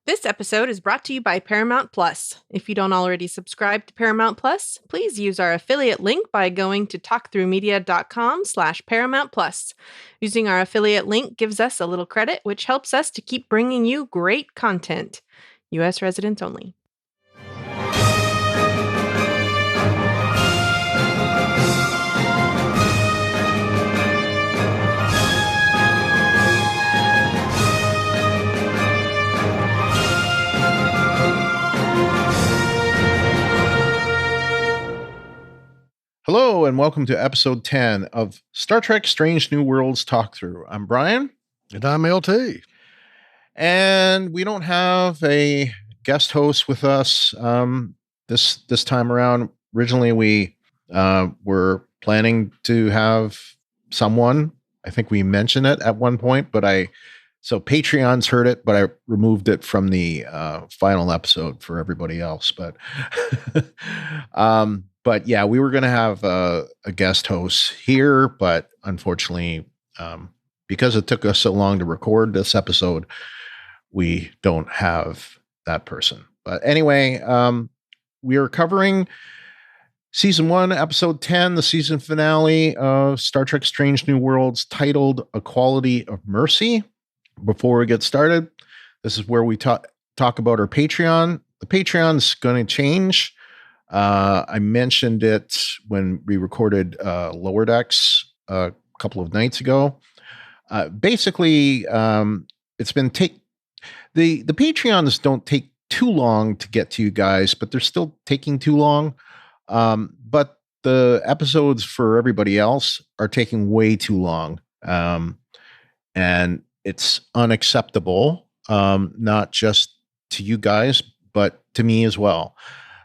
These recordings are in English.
This episode is brought to you by Paramount Plus. If you don't already subscribe to Paramount Plus, please use our affiliate link by going to talkthroughmedia.com/Paramount Plus. Using our affiliate link gives us a little credit, which helps us to keep bringing you great content. U.S. residents only. Hello, and welcome to episode 10 of Star Trek Strange New Worlds Talk Through. I'm Brian. And I'm LT. And we don't have a guest host with us this time around. Originally, we were planning to have someone. I think we mentioned it at one point, so Patreon's heard it, but I removed it from the final episode for everybody else. But yeah, we were going to have a guest host here, but unfortunately, because it took us so long to record this episode, we don't have that person. But anyway, we are covering Season 1, Episode 10, the season finale of Star Trek Strange New Worlds, titled A Quality of Mercy. Before we get started, this is where we talk about our Patreon. The Patreon's going to change. I mentioned it when we recorded Lower Decks a couple of nights ago. Basically, it's been the Patreons don't take too long to get to you guys, but they're still taking too long. But the episodes for everybody else are taking way too long. And it's unacceptable, not just to you guys, but to me as well.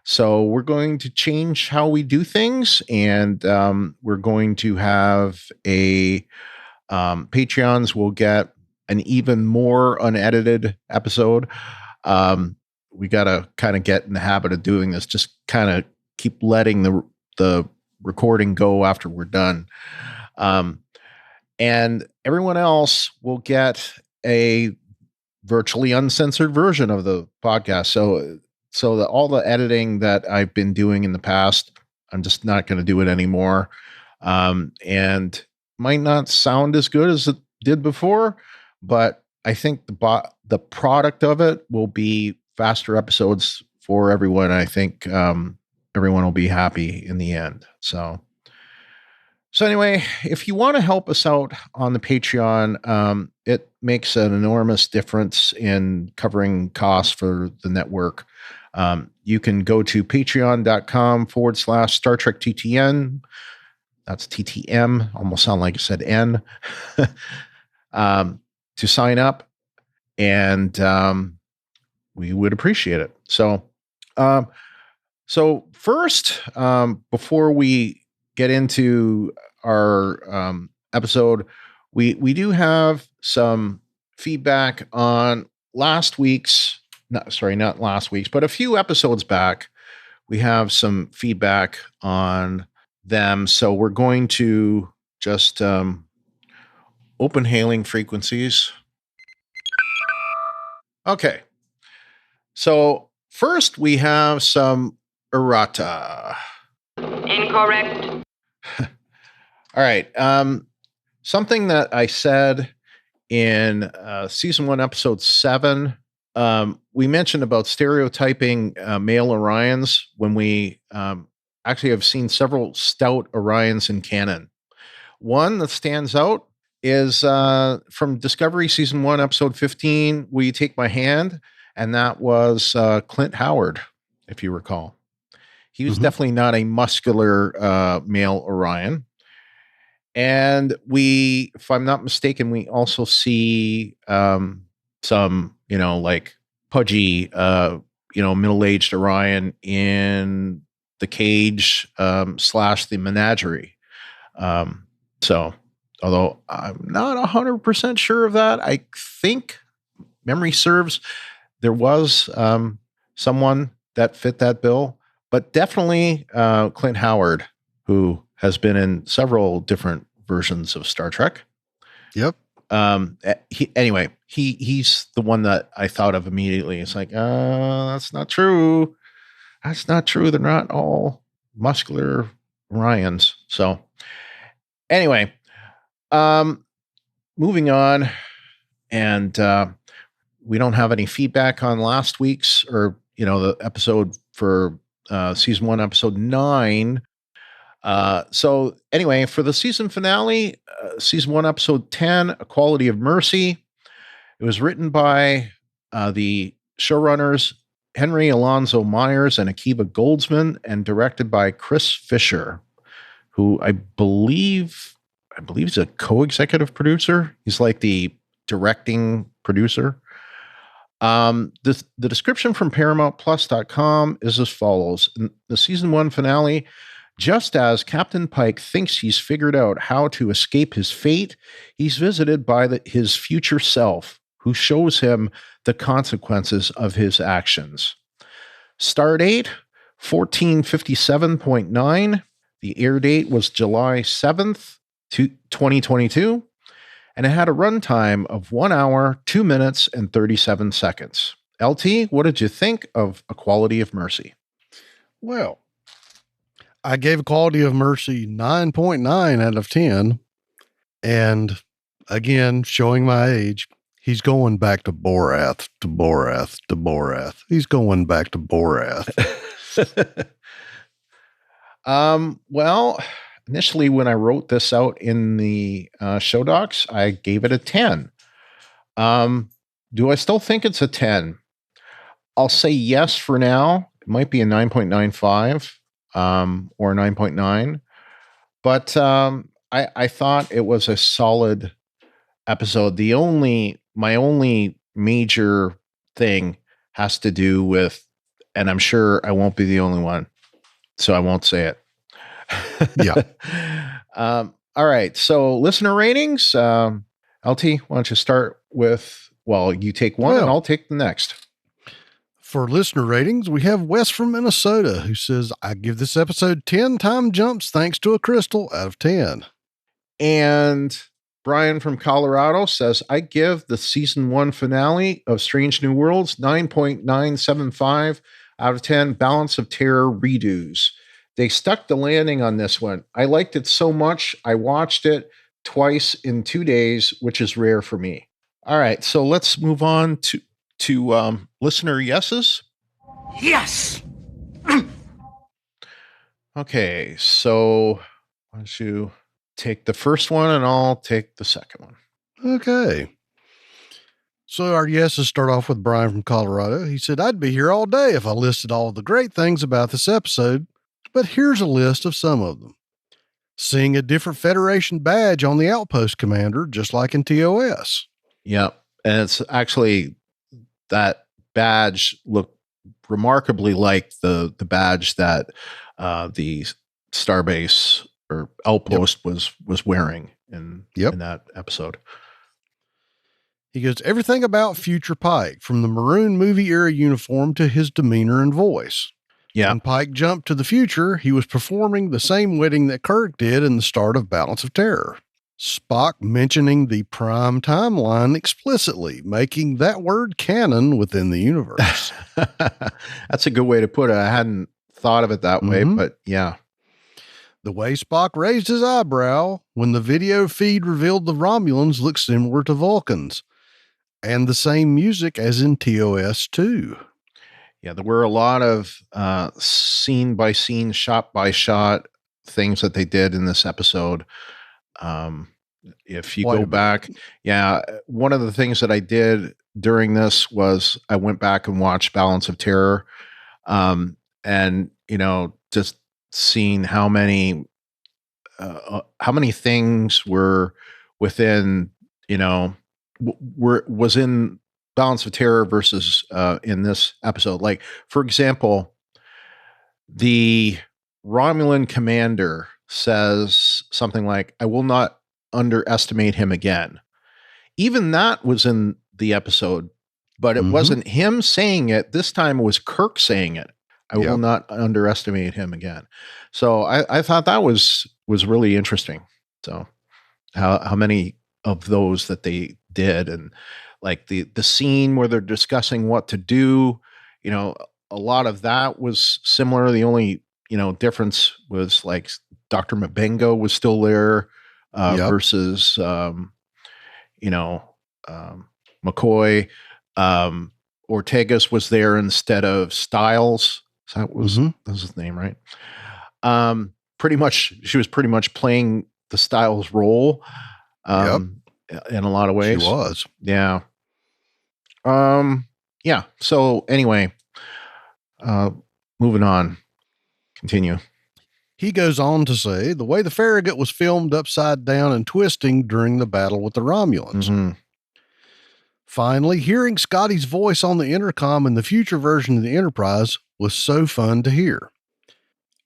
So we're going to change how we do things, and we're going to have Patreons will get an even more unedited episode. We got to kind of get in the habit of doing this, just kind of keep letting the recording go after we're done. And everyone else will get a virtually uncensored version of the podcast. So all the editing that I've been doing in the past, I'm just not going to do it anymore. And might not sound as good as it did before, but I think the product of it will be faster episodes for everyone. I think everyone will be happy in the end. So anyway, if you want to help us out on the Patreon, it makes an enormous difference in covering costs for the network. You can go to patreon.com/Star Trek TTN. That's TTM. Almost sound like I said N. To sign up. And we would appreciate it. So first, before we get into our episode, we do have some feedback on last week's. Not last week's, but a few episodes back, we have some feedback on them. So we're going to just open hailing frequencies. Okay. So first we have some errata. Incorrect. All right. Something that I said in season 1, episode 7, we mentioned about stereotyping male Orions when we actually have seen several stout Orions in canon. One that stands out is from Discovery season 1, episode 15, Will You Take My Hand? And that was Clint Howard, if you recall. He was definitely not a muscular male Orion. And if I'm not mistaken, we also see some, like pudgy, middle-aged Orion in the cage / the menagerie. So, although I'm not 100% sure of that, I think memory serves, there was someone that fit that bill, but definitely Clint Howard, who has been in several different versions of Star Trek. Yep. He's the one that I thought of immediately. It's like, that's not true. That's not true. They're not all muscular Ryans. So anyway, moving on, and we don't have any feedback on last week's, or the episode for season 1, episode 9. So anyway, for the season finale, season 1, episode 10, A Quality of Mercy. It was written by the showrunners Henry Alonzo Myers and Akiva Goldsman, and directed by Chris Fisher, who I believe he's a co-executive producer. He's like the directing producer. The description from ParamountPlus.com is as follows. In the season 1 finale, just as Captain Pike thinks he's figured out how to escape his fate, he's visited by his future self, who shows him the consequences of his actions. Stardate, 1457.9. The air date was July 7th, 2022. And it had a runtime of 1 hour, 2 minutes, and 37 seconds. LT, what did you think of A Quality of Mercy? Well, I gave A Quality of Mercy 9.9 out of 10. And again, showing my age, he's going back to Borath, to Borath, to Borath. He's going back to Borath. Well, initially when I wrote this out in the show docs, I gave it a 10. Do I still think it's a 10? I'll say yes for now. It might be a 9.95 or 9.9. But I thought it was a solid episode. My only major thing has to do with, and I'm sure I won't be the only one, so I won't say it. Yeah. All right. So listener ratings, LT, why don't you start with, you take one and I'll take the next. For listener ratings, we have Wes from Minnesota, who says, I give this episode 10 time jumps thanks to a crystal out of 10. And Brian from Colorado says, I give the season 1 finale of Strange New Worlds 9.975 out of 10 Balance of Terror redos. They stuck the landing on this one. I liked it so much, I watched it twice in 2 days, which is rare for me. All right, so let's move on to listener yeses. Yes. Okay, so why don't you take the first one and I'll take the second one. Okay. So our yeses start off with Brian from Colorado. He said, I'd be here all day if I listed all the great things about this episode, but here's a list of some of them. Seeing a different Federation badge on the outpost commander, just like in TOS. Yep. And it's actually, that badge looked remarkably like the badge that the Starbase or Outpost was wearing in that episode. He goes, everything about future Pike, from the maroon movie era uniform to his demeanor and voice. Yeah. When Pike jumped to the future, he was performing the same wedding that Kirk did in the start of Balance of Terror. Spock mentioning the prime timeline explicitly, making that word canon within the universe. That's a good way to put it. I hadn't thought of it that way, but yeah. The way Spock raised his eyebrow when the video feed revealed the Romulans looked similar to Vulcans, and the same music as in TOS 2. Yeah, there were a lot of scene by scene, shot by shot things that they did in this episode. If you go back, one of the things that I did during this was I went back and watched Balance of Terror, and just seeing how many things were within was in Balance of Terror versus in this episode. Like, for example, the Romulan commander says something like, I will not underestimate him again. Even that was in the episode, but it wasn't him saying it. This time it was Kirk saying it. I will not underestimate him again. So I thought that was really interesting. So how many of those that they did, and like the scene where they're discussing what to do, you know, a lot of that was similar. The only, difference was like Dr. Mabengo was still there Yep. versus you know, McCoy. Ortegas was there instead of Styles. So that was his name, right? Pretty much, she was pretty much playing the Styles role. In a lot of ways, She was. Yeah. Yeah. So anyway, moving on. Continue. He goes on to say the way the Farragut was filmed upside down and twisting during the battle with the Romulans. Mm-hmm. Finally, hearing Scotty's voice on the intercom in the future version of the Enterprise was so fun to hear.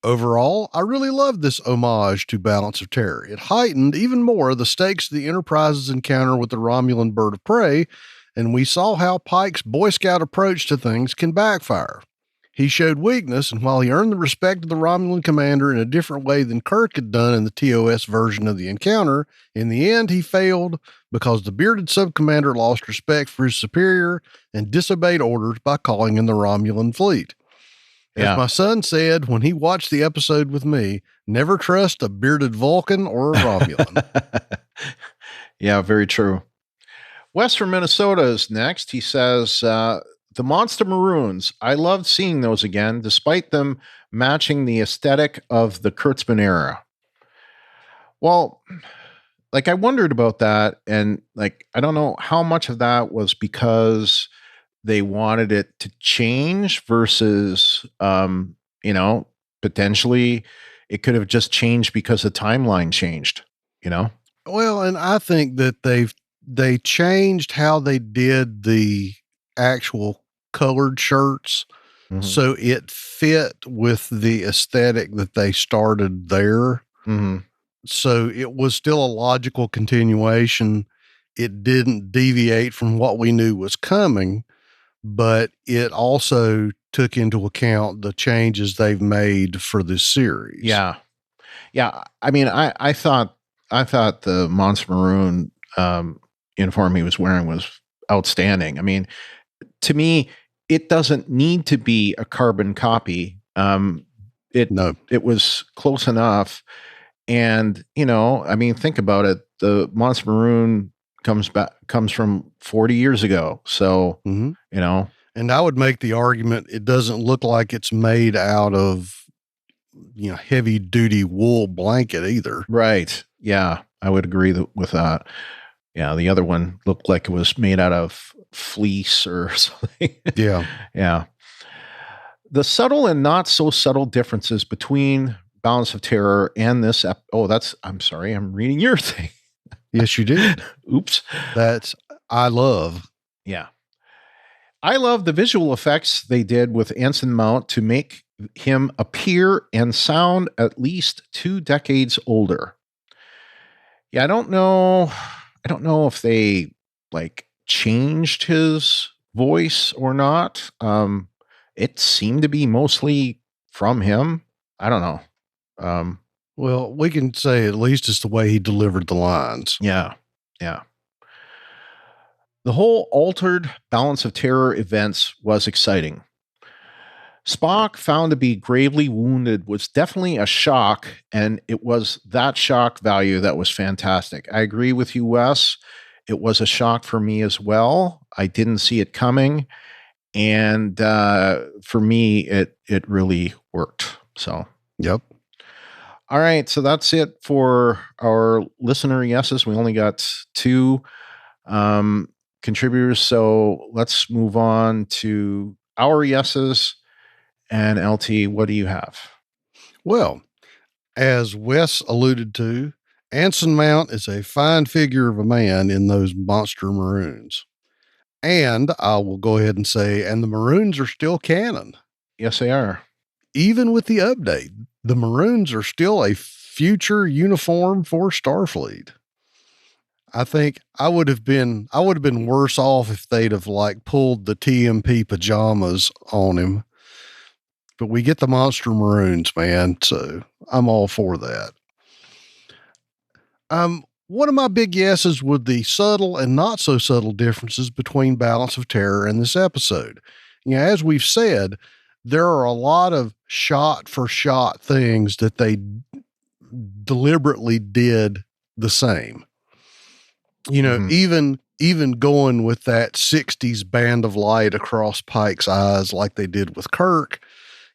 Overall, I really loved this homage to Balance of Terror. It heightened even more the stakes of the Enterprise's encounter with the Romulan bird of prey, and we saw how Pike's Boy Scout approach to things can backfire. He showed weakness, and while he earned the respect of the Romulan commander in a different way than Kirk had done in the TOS version of the encounter, in the end he failed because the bearded subcommander lost respect for his superior and disobeyed orders by calling in the Romulan fleet. As my son said when he watched the episode with me, never trust a bearded Vulcan or a Romulan. Yeah, very true. Wes from Minnesota is next. He says, the Monster Maroons, I loved seeing those again, despite them matching the aesthetic of the Kurtzman era. Well, like I wondered about that, and like I don't know how much of that was because they wanted it to change versus, potentially it could have just changed because the timeline changed, Well, and I think that they changed how they did the actual colored shirts. Mm-hmm. So it fit with the aesthetic that they started there. Mm-hmm. So it was still a logical continuation. It didn't deviate from what we knew was coming, but it also took into account the changes they've made for this series. Yeah. Yeah. I mean, I thought the Monster Maroon uniform he was wearing was outstanding. I mean, to me, it doesn't need to be a carbon copy. It was close enough. And, I mean, think about it. The Monster Maroon comes from 40 years ago. So, and I would make the argument, it doesn't look like it's made out of, heavy duty wool blanket either. Right. Yeah. I would agree with that. Yeah. The other one looked like it was made out of fleece or something. Yeah. Yeah. The subtle and not so subtle differences between Balance of Terror and this. I'm sorry. I'm reading your thing. Yes, you did. Oops. I love. Yeah. I love the visual effects they did with Anson Mount to make him appear and sound at least 2 decades older. Yeah, I don't know if they like changed his voice or not. It seemed to be mostly from him. I don't know. Well, we can say at least it's the way he delivered the lines. Yeah. Yeah. The whole altered Balance of Terror events was exciting. Spock found to be gravely wounded was definitely a shock, and it was that shock value that was fantastic. I agree with you, Wes. It was a shock for me as well. I didn't see it coming, and for me, it really worked. So, yep. All right, so that's it for our listener yeses. We only got 2 contributors, so let's move on to our yeses. And LT, what do you have? Well, as Wes alluded to, Anson Mount is a fine figure of a man in those Monster Maroons. And I will go ahead and say, and the Maroons are still canon. Yes, they are. Even with the update, the Maroons are still a future uniform for Starfleet. I think I would have been worse off if they'd have like pulled the TMP pajamas on him. But we get the Monster Maroons, man. So I'm all for that. One of my big yeses were the subtle and not so subtle differences between Balance of Terror and this episode. As we've said, there are a lot of shot for shot things that they deliberately did the same. Even going with that 60s band of light across Pike's eyes like they did with Kirk,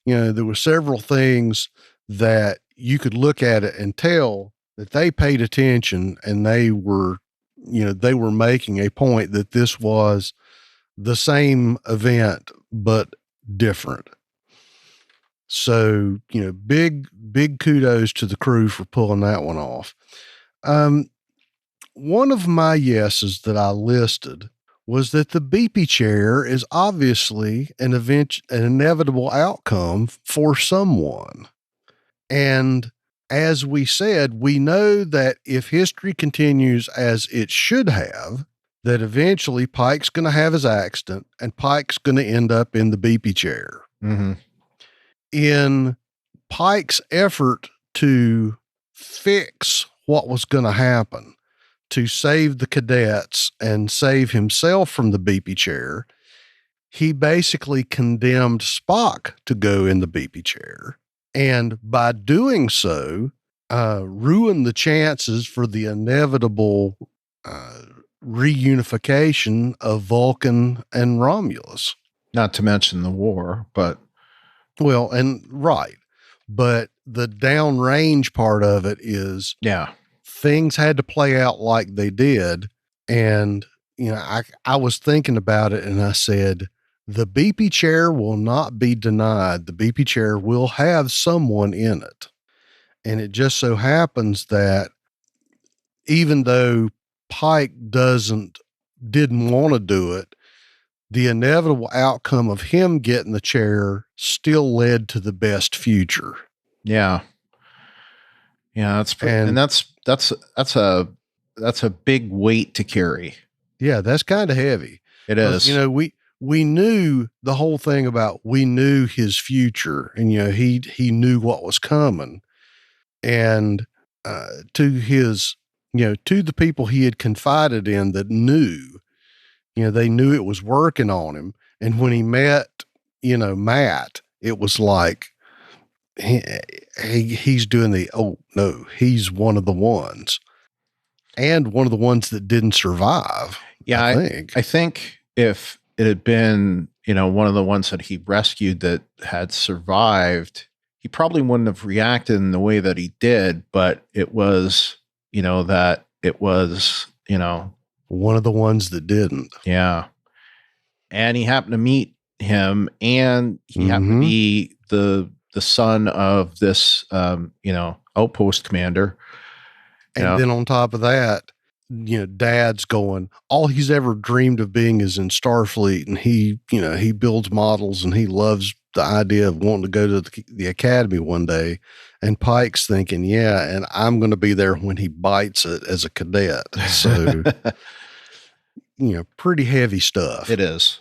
there were several things that you could look at it and tell that they paid attention, and they were making a point that this was the same event, but different. So, big kudos to the crew for pulling that one off. One of my yeses that I listed was that the beepy chair is obviously an inevitable outcome for someone. And as we said, we know that if history continues as it should have, that eventually Pike's going to have his accident and Pike's going to end up in the beepy chair. Mm-hmm. In Pike's effort to fix what was going to happen, to save the cadets and save himself from the beepy chair, he basically condemned Spock to go in the beepy chair. And by doing so, ruined the chances for the inevitable reunification of Vulcan and Romulus. Not to mention the war, but... Well, and right. But the downrange part of it is... Yeah. Things had to play out like they did. And, I was thinking about it and I said, the beepy chair will not be denied. The beepy chair will have someone in it. And it just so happens that even though Pike didn't want to do it, the inevitable outcome of him getting the chair still led to the best future. Yeah. Yeah, that's a big weight to carry. Yeah, that's kind of heavy. It is. We knew the whole thing about, we knew his future, and he knew what was coming, and to the people he had confided in that knew, they knew it was working on him, and when he met Matt, it was like he's doing he's one of the ones, and one of the ones that didn't survive. Yeah, I think if it had been, one of the ones that he rescued that had survived, he probably wouldn't have reacted in the way that he did, but it was, that it was, one of the ones that didn't. Yeah. And he happened to meet him, and he happened to be the son of this, outpost commander. And then on top of that, Dad's going, all he's ever dreamed of being is in Starfleet, and he builds models, and he loves the idea of wanting to go to the academy one day. And Pike's thinking, yeah, and I'm going to be there when he bites it as a cadet. So, pretty heavy stuff. It is.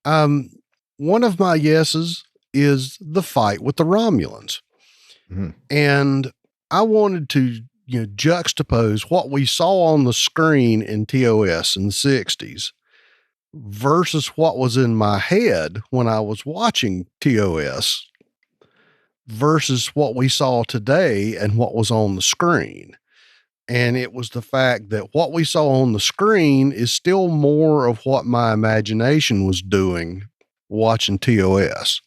One of my yeses is the fight with the Romulans. Mm-hmm. And I wanted to, juxtapose what we saw on the screen in TOS in the 60s versus what was in my head when I was watching TOS versus what we saw today and what was on the screen. And it was the fact that what we saw on the screen is still more of what my imagination was doing watching TOS.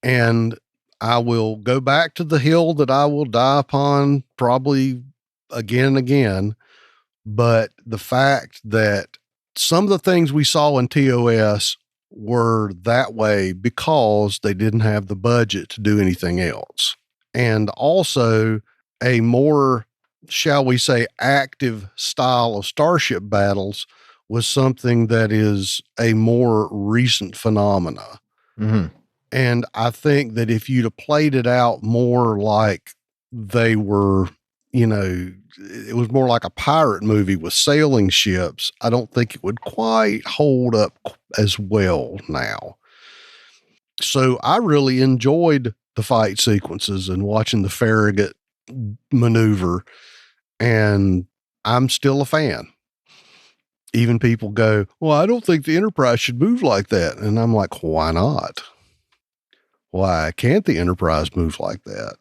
And I will go back to the hill that I will die upon probably again and again. But the fact that some of the things we saw in TOS were that way because they didn't have the budget to do anything else. And also a more, shall we say, active style of starship battles was something that is a more recent phenomena. Mm-hmm. And I think that if you'd have played it out more like they were, it was more like a pirate movie with sailing ships, I don't think it would quite hold up as well now. So I really enjoyed the fight sequences and watching the Farragut maneuver. And I'm still a fan. Even people go, well, I don't think the Enterprise should move like that. And I'm like, why not? Why can't the Enterprise move like that?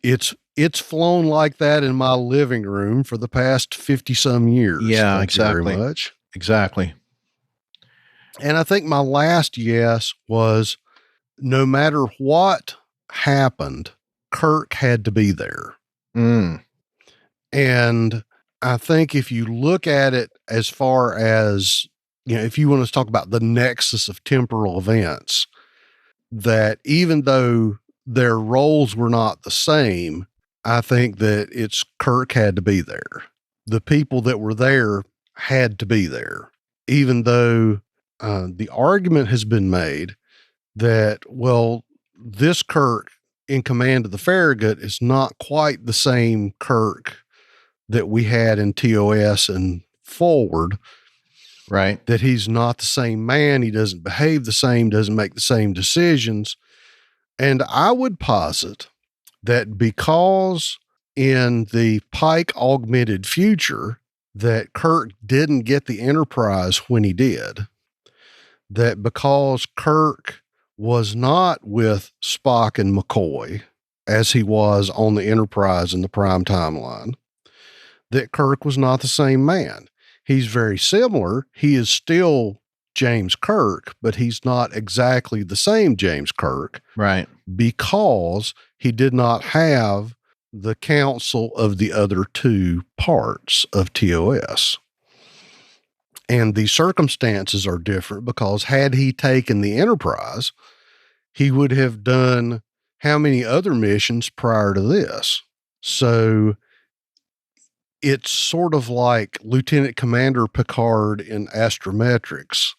It's flown like that in my living room for the past 50 some years. Yeah, Thank exactly. you very much. Exactly. And I think my last yes was no matter what happened, Kirk had to be there. Mm. And I think if you look at it as far as, if you want to talk about the nexus of temporal events, that even though their roles were not the same, I think that it's Kirk had to be there. The people that were there had to be there, even though the argument has been made that, well, this Kirk in command of the Farragut is not quite the same Kirk that we had in TOS and forward. Right. That he's not the same man. He doesn't behave the same, doesn't make the same decisions. And I would posit that because in the Pike augmented future that Kirk didn't get the Enterprise when he did, that because Kirk was not with Spock and McCoy as he was on the Enterprise in the Prime timeline, that Kirk was not the same man. He's very similar. He is still James Kirk, but he's not exactly the same James Kirk. Right. Because he did not have the counsel of the other two parts of TOS. And the circumstances are different because had he taken the Enterprise, he would have done how many other missions prior to this? So it's sort of like Lieutenant Commander Picard in Astrometrics,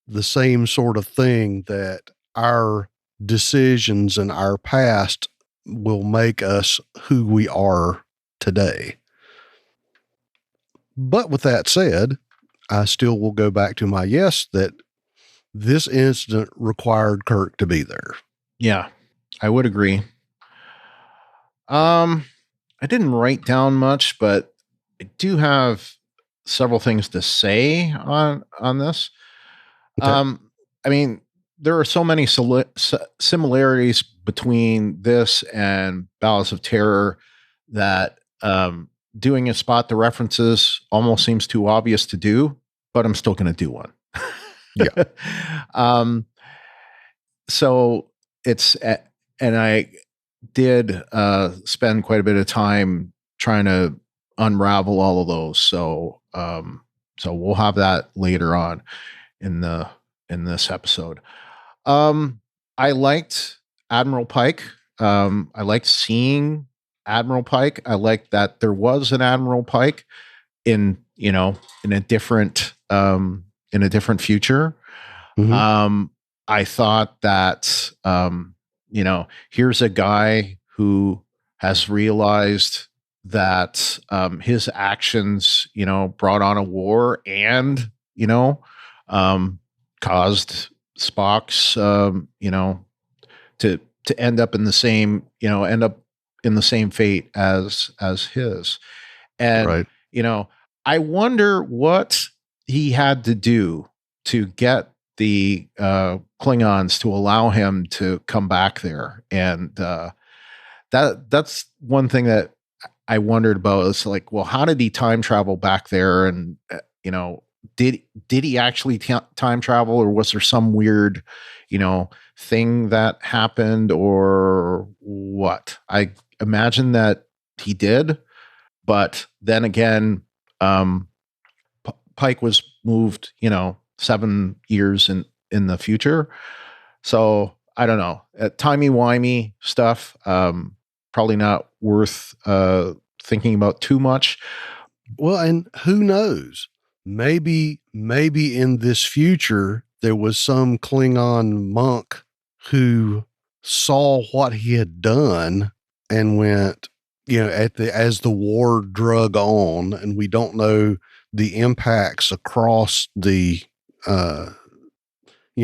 the same sort of thing that our decisions and our past will make us who we are today. But with that said, I still will go back to my yes that this incident required Kirk to be there. Yeah, I would agree. I didn't write down much, but I do have several things to say on this. Okay. I mean, there are so many similarities between this and Balance of Terror that doing a spot the references almost seems too obvious to do, but I'm still going to do one. Yeah. So it's, and I did spend quite a bit of time trying to unravel all of those. So we'll have that later on in this episode. I liked Admiral Pike. I liked seeing Admiral Pike. I liked that there was an Admiral Pike in a different future. Mm-hmm. I thought that here's a guy who has realized that his actions brought on a war and caused Spock's to end up in the same fate as his. And right. I wonder what he had to do to get the Klingons to allow him to come back there. And that's one thing that I wondered about. It's like, well, how did he time travel back there? And did he actually time travel, or was there some weird thing that happened, or what? I imagine that he did, but then again, Pike was moved 7 years in the future, so I don't know. Timey-wimey stuff, probably not worth thinking about too much. Well, and who knows? Maybe in this future, there was some Klingon monk who saw what he had done and went, as the war drug on, and we don't know the impacts across the,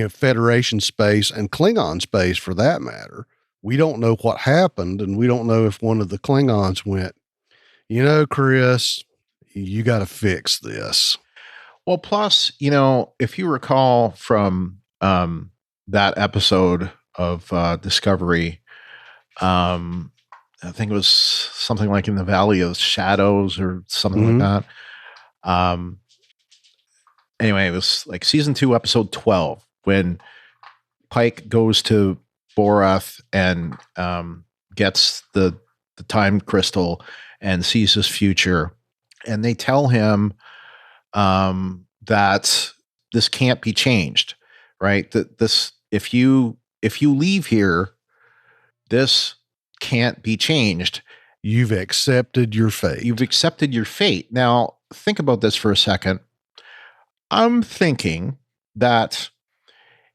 Federation space and Klingon space for that matter. We don't know what happened, and we don't know if one of the Klingons went, Chris, you got to fix this. Well, plus, if you recall from that episode of Discovery, I think it was something like in the Valley of Shadows or something like that. Anyway, it was like season 2, episode 12, when Pike goes to Borath and gets the time crystal and sees his future. And they tell him that this can't be changed, right? That this, if you leave here, this can't be changed. You've accepted your fate. You've accepted your fate. Now, think about this for a second. I'm thinking that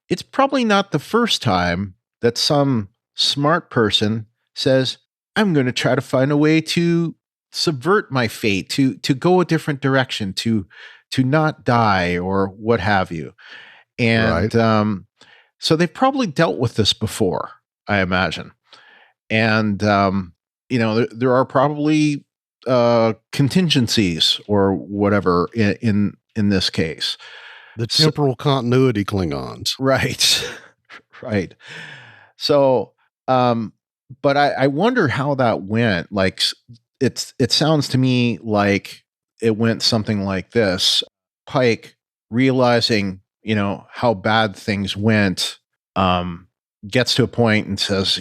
it's probably not the first time that some smart person says, I'm going to try to find a way to subvert my fate, to go a different direction, to not die or what have you. And so they've probably dealt with this before, I imagine. And, there are probably contingencies or whatever in this case. The temporal continuity Klingons. Right. Right. So, but I wonder how that went. Like, it sounds to me like it went something like this. Pike, realizing, how bad things went, gets to a point and says,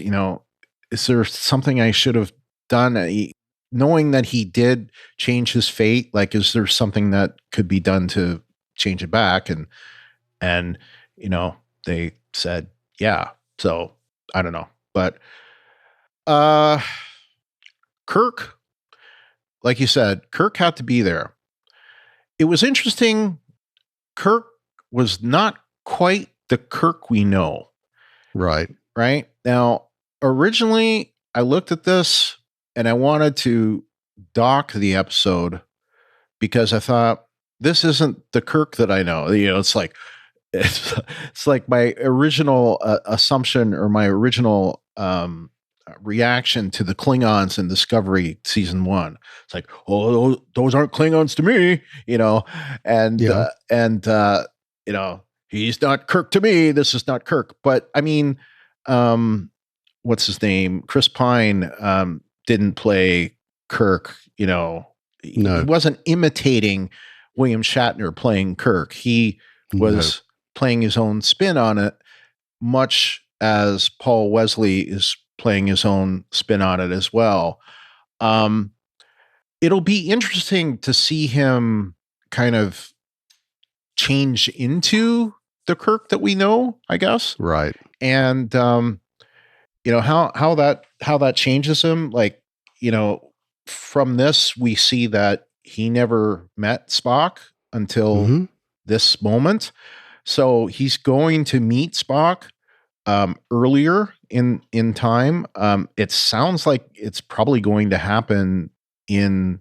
is there something I should have done? Knowing that he did change his fate, like, is there something that could be done to change it back? And they said, yeah. So I don't know, but Kirk, like you said, Kirk had to be there. It was interesting. Kirk was not quite the Kirk we know. Right. Now, originally I looked at this and I wanted to dock the episode because I thought, this isn't the Kirk that I know. It's like my original assumption, or my original reaction to the Klingons in Discovery season 1. It's like, oh, those aren't Klingons to me, and he's not Kirk to me. This is not Kirk. But I mean, what's his name? Chris Pine didn't play Kirk. No. He wasn't imitating William Shatner playing Kirk. He was playing his own spin on it, much as Paul Wesley is playing his own spin on it as well. It'll be interesting to see him kind of change into the Kirk that we know, I guess. Right. And how that changes him. Like, from this, we see that he never met Spock until this moment. So he's going to meet Spock earlier in time. It sounds like it's probably going to happen in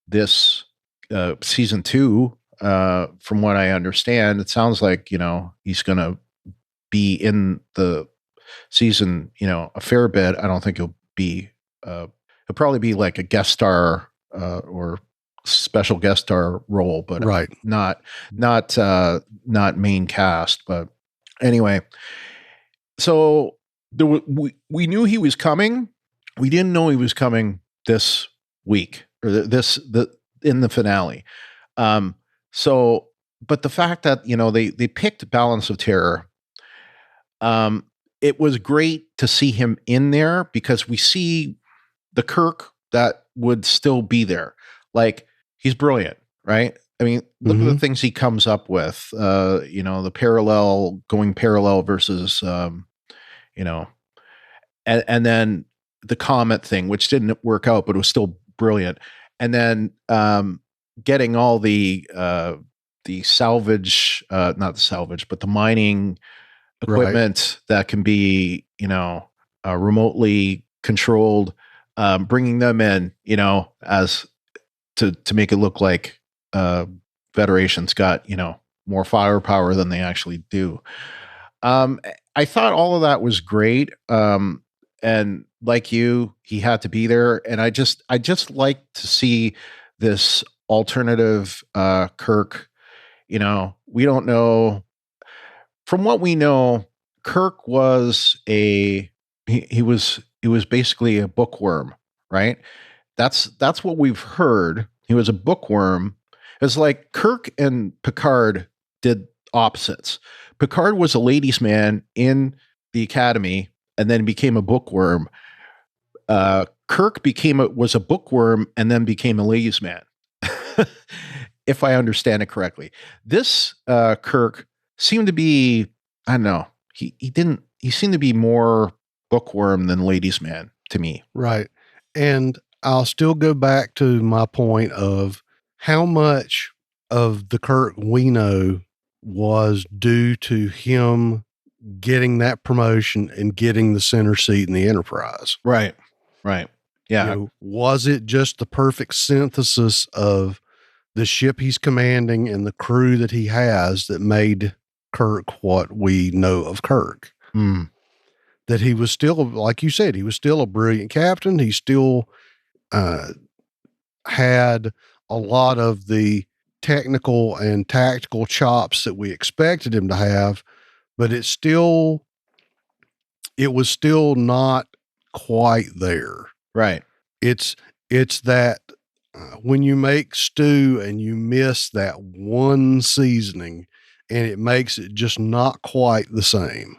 this season 2. From what I understand, it sounds like, he's going to be in the season, a fair bit. I don't think he'll probably be like a guest star or special guest star role, but not main cast. But anyway, so we knew he was coming. We didn't know he was coming this week or in the finale. So, but the fact that they picked Balance of Terror, it was great to see him in there because we see the Kirk that would still be there. Like, he's brilliant, right? I mean, look at the things he comes up with. The going parallel versus, and then the comet thing, which didn't work out, but it was still brilliant. And then getting all the salvage, not the salvage, but the mining equipment that can be, remotely controlled, bringing them in, as to make it look like Federation's got, more firepower than they actually do. I thought all of that was great. and like you, he had to be there. And I just like to see this alternative Kirk. You know, we don't know. From what we know, Kirk was he was basically a bookworm, right? That's what we've heard. He was a bookworm. It's like Kirk and Picard did opposites. Picard was a ladies' man in the academy and then became a bookworm. Kirk was a bookworm and then became a ladies' man. If I understand it correctly. This Kirk seemed to be, I don't know, he seemed to be more bookworm than ladies' man to me. Right. And I'll still go back to my point of how much of the Kirk we know was due to him getting that promotion and getting the center seat in the Enterprise. Right. Yeah. You know, was it just the perfect synthesis of the ship he's commanding and the crew that he has that made Kirk what we know of Kirk? That he was still, like you said, he was still a brilliant captain. He still had a lot of the technical and tactical chops that we expected him to have, but it was still not quite there. Right. It's that when you make stew and you miss that one seasoning and it makes it just not quite the same.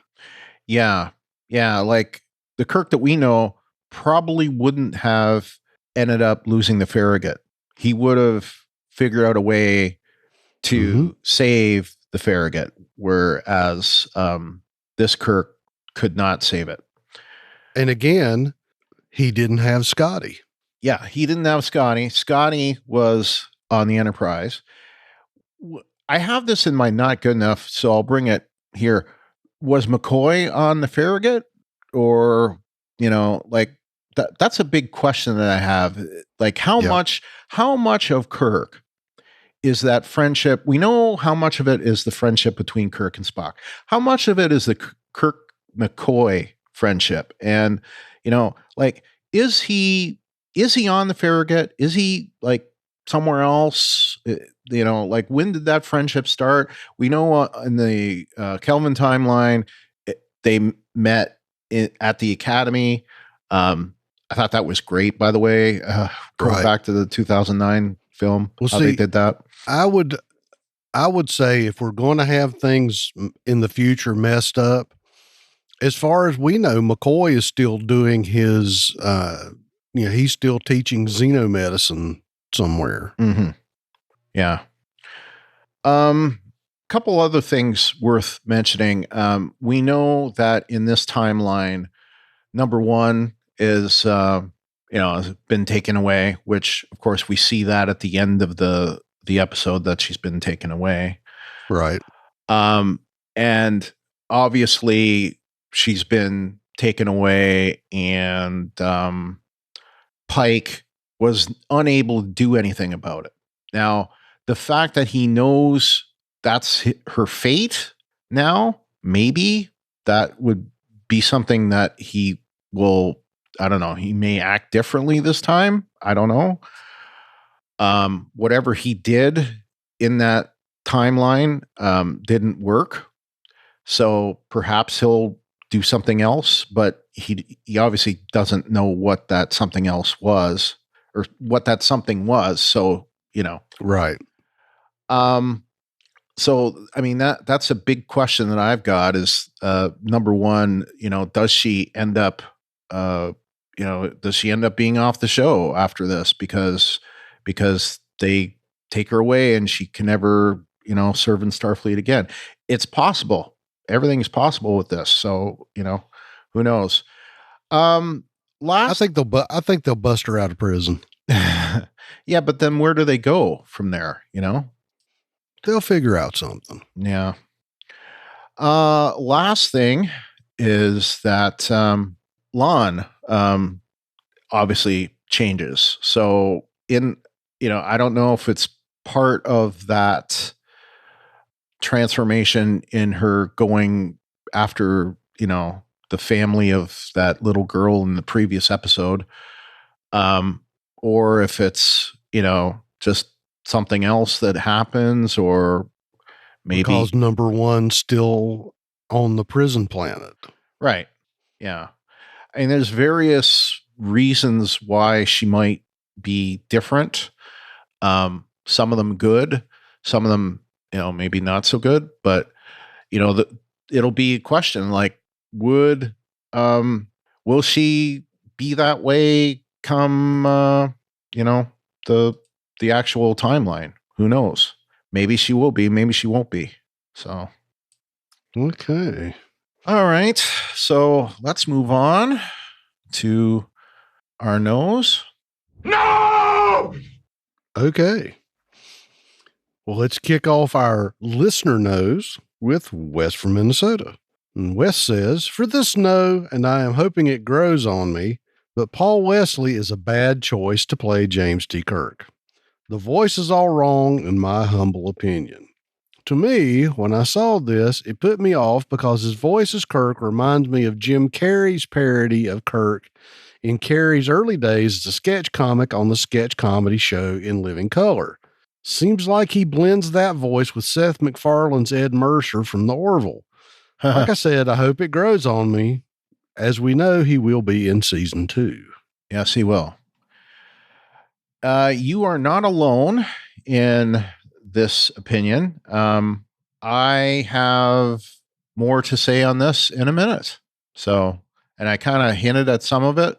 Yeah. Like the Kirk that we know probably wouldn't have ended up losing the Farragut. He would have figured out a way to save the Farragut, whereas this Kirk could not save it. And again, he didn't have Scotty. Yeah, he didn't have Scotty. Scotty was on the Enterprise. I have this in my not good enough, so I'll bring it here. Was McCoy on the Farragut? Or, you know, like that's a big question that I have. Like how much of Kirk is that friendship? We know how much of it is the friendship between Kirk and Spock. How much of it is the Kirk McCoy friendship? And, you know, like, is he on the Farragut? Is he like somewhere else? You know, like when did that friendship start? We know in the Kelvin timeline, they met at the academy. I thought that was great, by the way. Going back to the 2009 film, how they did that. I would say if we're going to have things in the future messed up, as far as we know, McCoy is still doing his, he's still teaching xenomedicine somewhere. Mm-hmm. Yeah. Couple other things worth mentioning. We know that in this timeline, number one is, has been taken away, which of course we see that at the end of the episode that she's been taken away. Right. And obviously she's been taken away, and Pike was unable to do anything about it. Now, the fact that he knows that's her fate now, maybe that would be something that he will, I don't know, he may act differently this time. I don't know. Whatever he did in that timeline didn't work. So perhaps he'll do something else, but he obviously doesn't know what that something else was, or what that something was. So, Right. So, I mean, that's a big question that I've got is, number one, does she end up, being off the show after this because they take her away and she can never, serve in Starfleet again? It's possible. Everything is possible with this. So, who knows? I think they'll bust her out of prison. Yeah, but then where do they go from there? They'll figure out something. Yeah. Last thing is that Lon obviously changes. So I don't know if it's part of that transformation in her going after, the the family of that little girl in the previous episode, or if it's, just something else that happens, or maybe because number one's still on the prison planet. right. Yeah. And there's various reasons why she might be different. Some of them good, some of them, maybe not so good, but it'll be a question like, will she be that way come, the actual timeline? Who knows? Maybe she will be, maybe she won't be. So, Okay. all right. So let's move on to our nose. No! Okay. Well, let's kick off our listener nose with Wes from Minnesota. And Wes says, for this no, and I am hoping it grows on me, but Paul Wesley is a bad choice to play James T. Kirk. The voice is all wrong, in my humble opinion. To me, when I saw this, it put me off because his voice as Kirk reminds me of Jim Carrey's parody of Kirk in Carrey's early days as a sketch comic on the sketch comedy show In Living Color. Seems like he blends that voice with Seth MacFarlane's Ed Mercer from The Orville. Like I said, I hope it grows on me. As we know, he will be in season 2. Yes, he will. You are not alone in this opinion. I have more to say on this in a minute. So, and I kind of hinted at some of it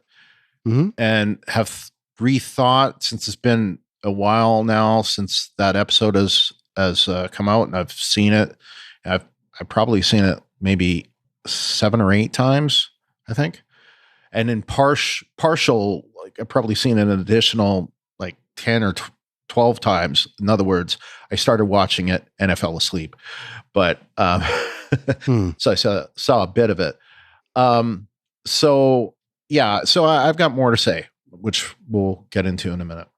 and have rethought, since it's been a while now since that episode has come out, and I've seen it. I've probably seen it maybe 7 or 8 times, I think. And in partial, like I've probably seen it an additional like 10 or 12 times. In other words, I started watching it and I fell asleep. But so I saw a bit of it. So I've got more to say, which we'll get into in a minute.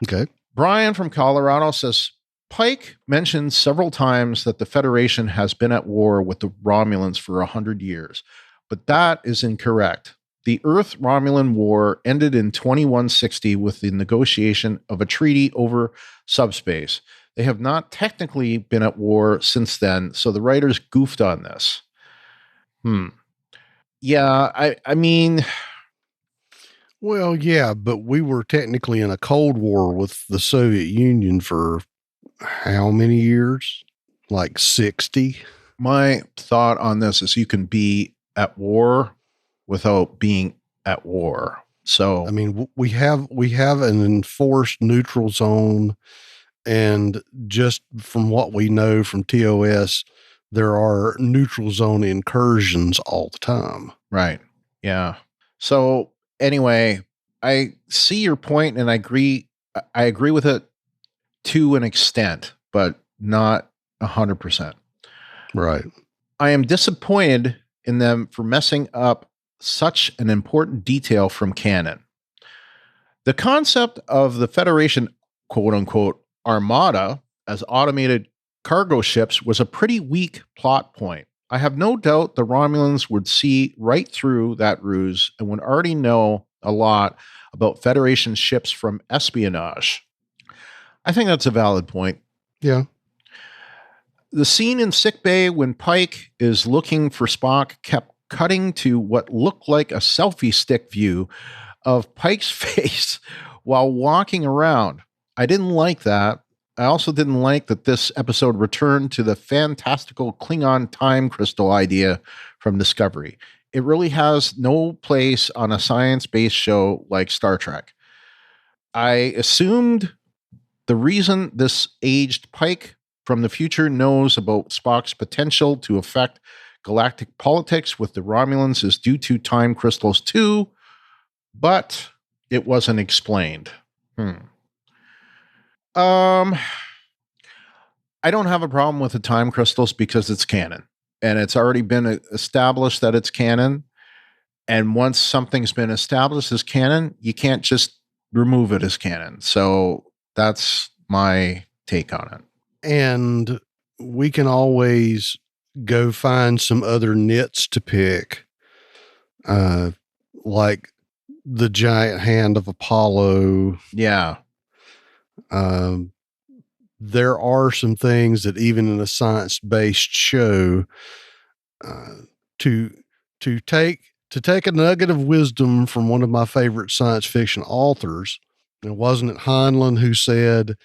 Okay. Brian from Colorado says, Pike mentions several times that the Federation has been at war with the Romulans for 100 years, but that is incorrect. The Earth-Romulan War ended in 2160 with the negotiation of a treaty over subspace. They have not technically been at war since then, so the writers goofed on this. Yeah, I mean... Well, yeah, but we were technically in a Cold War with the Soviet Union for how many years? Like 60? My thought on this is you can be at war without being at war. So, I mean, we have an enforced neutral zone, and just from what we know from TOS, there are neutral zone incursions all the time. Right. Yeah. So anyway, I see your point and I agree with it to an extent, but not 100%. Right. I am disappointed in them for messing up such an important detail from canon. The concept of the Federation, quote unquote, armada as automated cargo ships was a pretty weak plot point. I have no doubt the Romulans would see right through that ruse and would already know a lot about Federation ships from espionage. I think that's a valid point. Yeah. The scene in sickbay when Pike is looking for Spock kept cutting to what looked like a selfie stick view of Pike's face while walking around. I didn't like that. I also didn't like that this episode returned to the fantastical Klingon time crystal idea from Discovery. It really has no place on a science-based show like Star Trek. I assumed the reason this aged Pike from the future knows about Spock's potential to affect galactic politics with the Romulans is due to time crystals too, but it wasn't explained. I don't have a problem with the time crystals because it's canon, and it's already been established that it's canon. And once something's been established as canon, you can't just remove it as canon. So that's my take on it. And we can always go find some other nits to pick like the giant hand of Apollo. Yeah. There are some things that even in a science-based show, to take a nugget of wisdom from one of my favorite science fiction authors. And wasn't it Heinlein who said,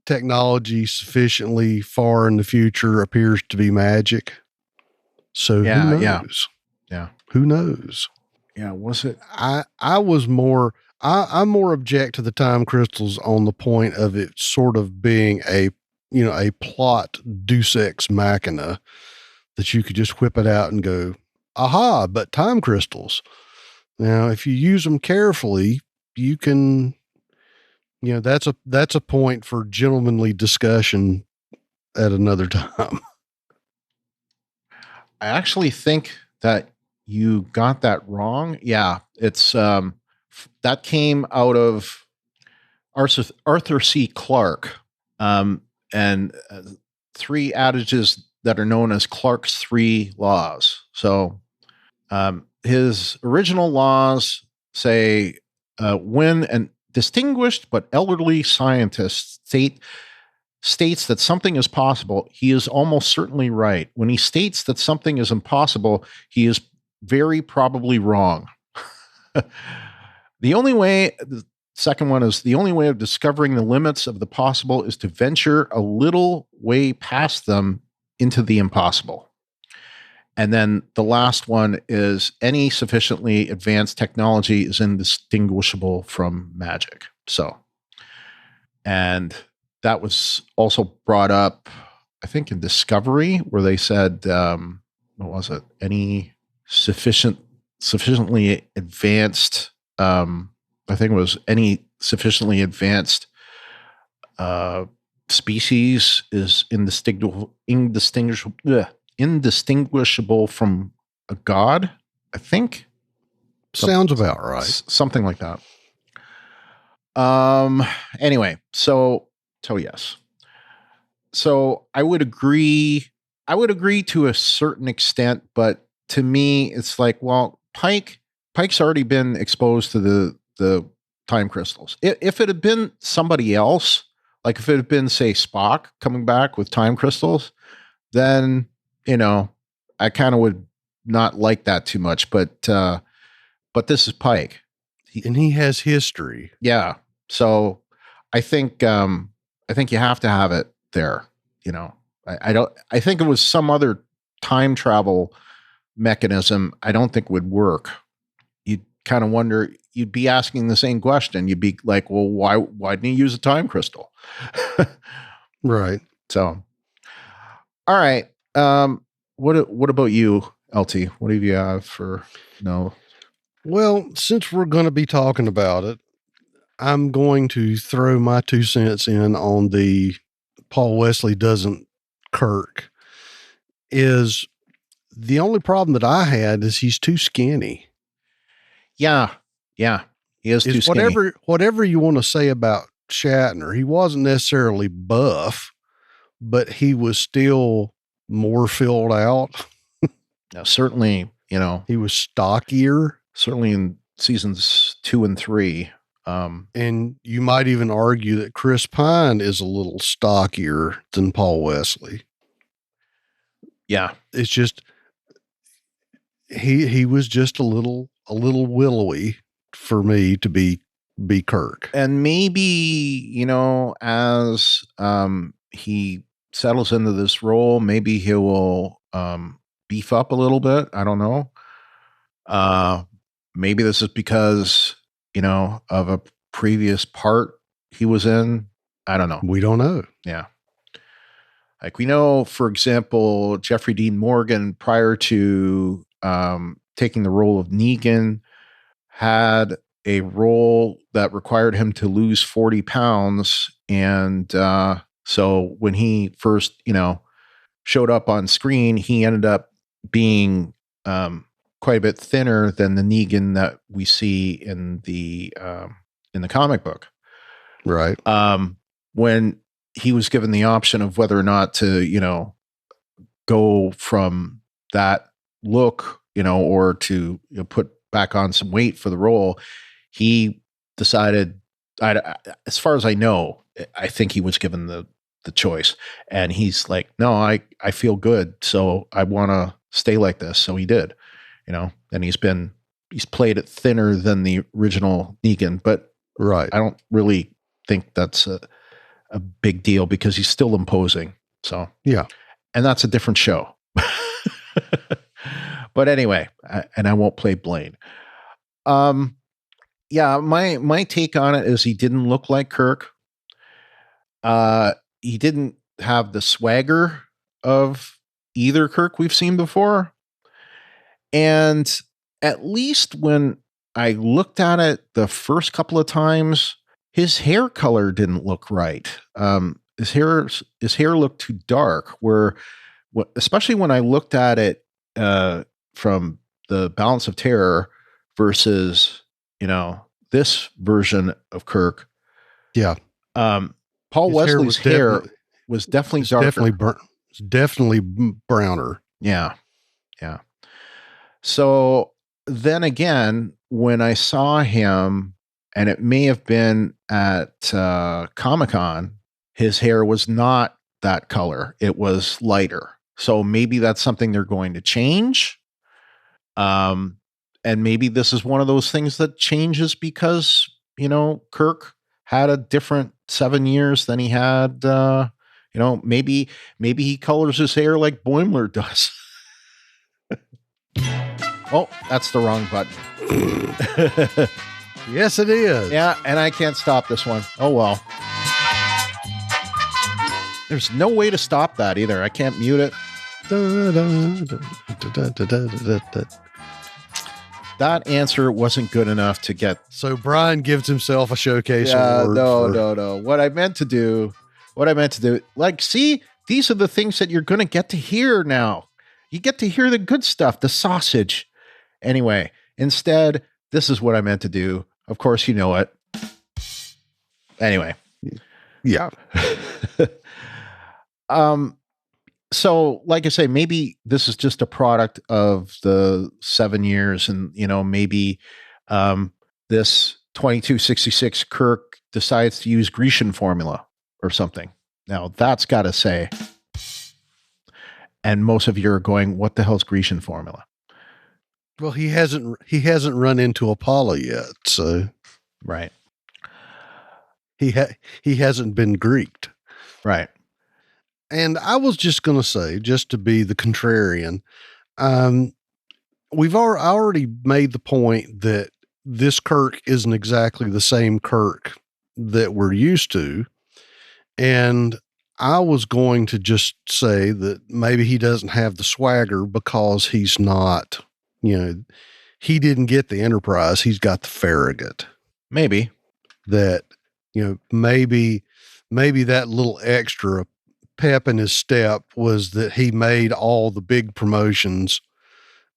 technology sufficiently far in the future appears to be magic? So who knows? Yeah. Who knows? Yeah. Was it? I more object to the time crystals on the point of it sort of being a plot deus ex machina that you could just whip it out and go, aha, but time crystals. Now, if you use them carefully, you can, that's a point for gentlemanly discussion at another time. I actually think that you got that wrong. Yeah. It's, that came out of Arthur C. Clarke, and three adages that are known as Clarke's three laws. So his original laws say, when a distinguished but elderly scientist states that something is possible, he is almost certainly right. When he states that something is impossible, he is very probably wrong. The second one is, the only way of discovering the limits of the possible is to venture a little way past them into the impossible. And then the last one is, any sufficiently advanced technology is indistinguishable from magic. So, and that was also brought up, I think, in Discovery, where they said, what was it? Any sufficiently advanced, I think it was any sufficiently advanced species is indistinguishable from a god, I think. Sounds about right. Something like that. Anyway, so yes. So I would agree to a certain extent, but to me, it's like, well, Pike's already been exposed to the time crystals. If it had been somebody else, like if it had been, say, Spock coming back with time crystals, then, I kind of would not like that too much. But this is Pike. And he has history. Yeah. So I think you have to have it there. I think it was some other time travel mechanism. I don't think would work. You'd kind of wonder, you'd be asking the same question. You'd be like, well, why didn't he use a time crystal? Right. So, all right. What about you, LT? What do you have for no? Well, since we're going to be talking about it, I'm going to throw my 2 cents in on the Paul Wesley doesn't Kirk. Is the only problem that I had is he's too skinny. Yeah. He is too skinny. Whatever you want to say about Shatner, he wasn't necessarily buff, but he was still more filled out. Now, certainly, he was stockier. Certainly in seasons 2 and 3. And you might even argue that Chris Pine is a little stockier than Paul Wesley. Yeah. It's just, he was just a little willowy for me to be Kirk. And maybe, as he settles into this role, maybe he will beef up a little bit. I don't know. Maybe this is because, of a previous part he was in. I don't know. We don't know. Yeah. Like we know, for example, Jeffrey Dean Morgan, prior to taking the role of Negan, had a role that required him to lose 40 pounds. And so when he first, showed up on screen, he ended up being quite a bit thinner than the Negan that we see in the comic book. Right. When he was given the option of whether or not to, go from that look or to put back on some weight for the role, he decided, as far as I know, I think he was given the choice, and he's like, no, I feel good, so I want to stay like this. So he did, and he's played it thinner than the original Negan, but Right. I don't really think that's a big deal because he's still imposing. So Yeah. and that's a different show. But anyway, and I won't play Blaine. Yeah, my take on it is he didn't look like Kirk. He didn't have the swagger of either Kirk we've seen before. And at least when I looked at it the first couple of times, his hair color didn't look right. His hair looked too dark, especially when I looked at it from the Balance of Terror versus, this version of Kirk. Yeah. Paul Wesley's hair was definitely darker. Definitely browner. Yeah. Yeah. So then again, when I saw him, and it may have been at Comic-Con, his hair was not that color. It was lighter. So maybe that's something they're going to change. And maybe this is one of those things that changes because, Kirk had a different 7 years than he had, maybe he colors his hair like Boimler does. Oh, that's the wrong button. Yes, it is. Yeah, and I can't stop this one. Oh, well. There's no way to stop that either. I can't mute it. That answer wasn't good enough to get. So Brian gives himself a showcase award. No. What I meant to do, like, see, these are the things that you're going to get to hear now. You get to hear the good stuff, the sausage. Anyway, instead, this is what I meant to do. Of course, you know it. Anyway. Yeah. So like I say, maybe this is just a product of the 7 years, and maybe this 2266 Kirk decides to use Grecian formula or something. Now that's got to say, and most of you are going, what the hell's Grecian formula? Well, he hasn't run into Apollo yet, so right. He hasn't been Greeked. Right. And I was just going to say, just to be the contrarian, we've already made the point that this Kirk isn't exactly the same Kirk that we're used to. And I was going to just say that maybe he doesn't have the swagger because he's not, he didn't get the Enterprise. He's got the Farragut. Maybe. That, maybe that little extra pep in his step was that he made all the big promotions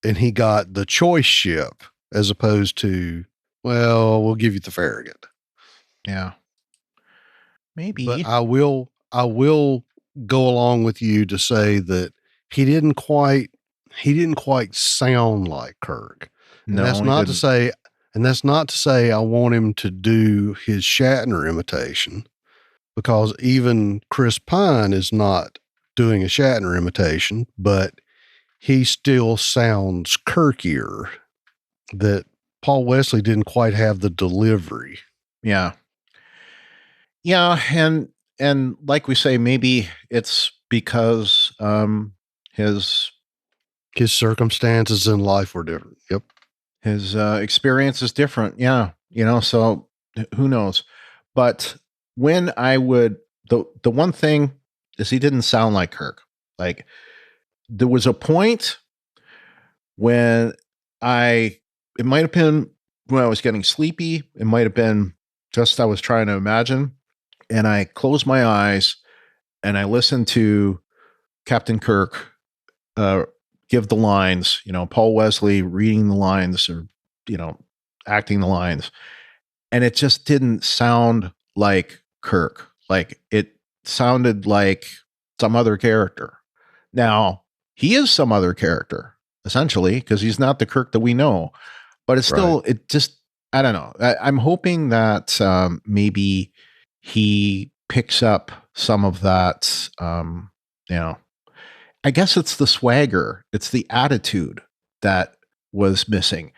and he got the choice ship as opposed to, well, we'll give you the Farragut. Yeah. Maybe. But I will go along with you to say that he didn't quite sound like Kirk. And no, that's not to say I want him to do his Shatner imitation, because even Chris Pine is not doing a Shatner imitation, but he still sounds Kirkier. That Paul Wesley didn't quite have the delivery. Yeah. Yeah, and like we say, maybe it's because his circumstances in life were different. Yep. His experience is different. Yeah. So who knows? But when I would, the one thing is he didn't sound like Kirk. Like, there was a point when it might have been when I was getting sleepy. It might have been just I was trying to imagine. And I closed my eyes and I listened to Captain Kirk give the lines, Paul Wesley reading the lines or, acting the lines. And it just didn't sound like Kirk. Like, it sounded like some other character. Now, he is some other character, essentially, because he's not the Kirk that we know. But it's still, it just, I don't know. I'm hoping that maybe he picks up some of that, I guess it's the swagger, it's the attitude that was missing.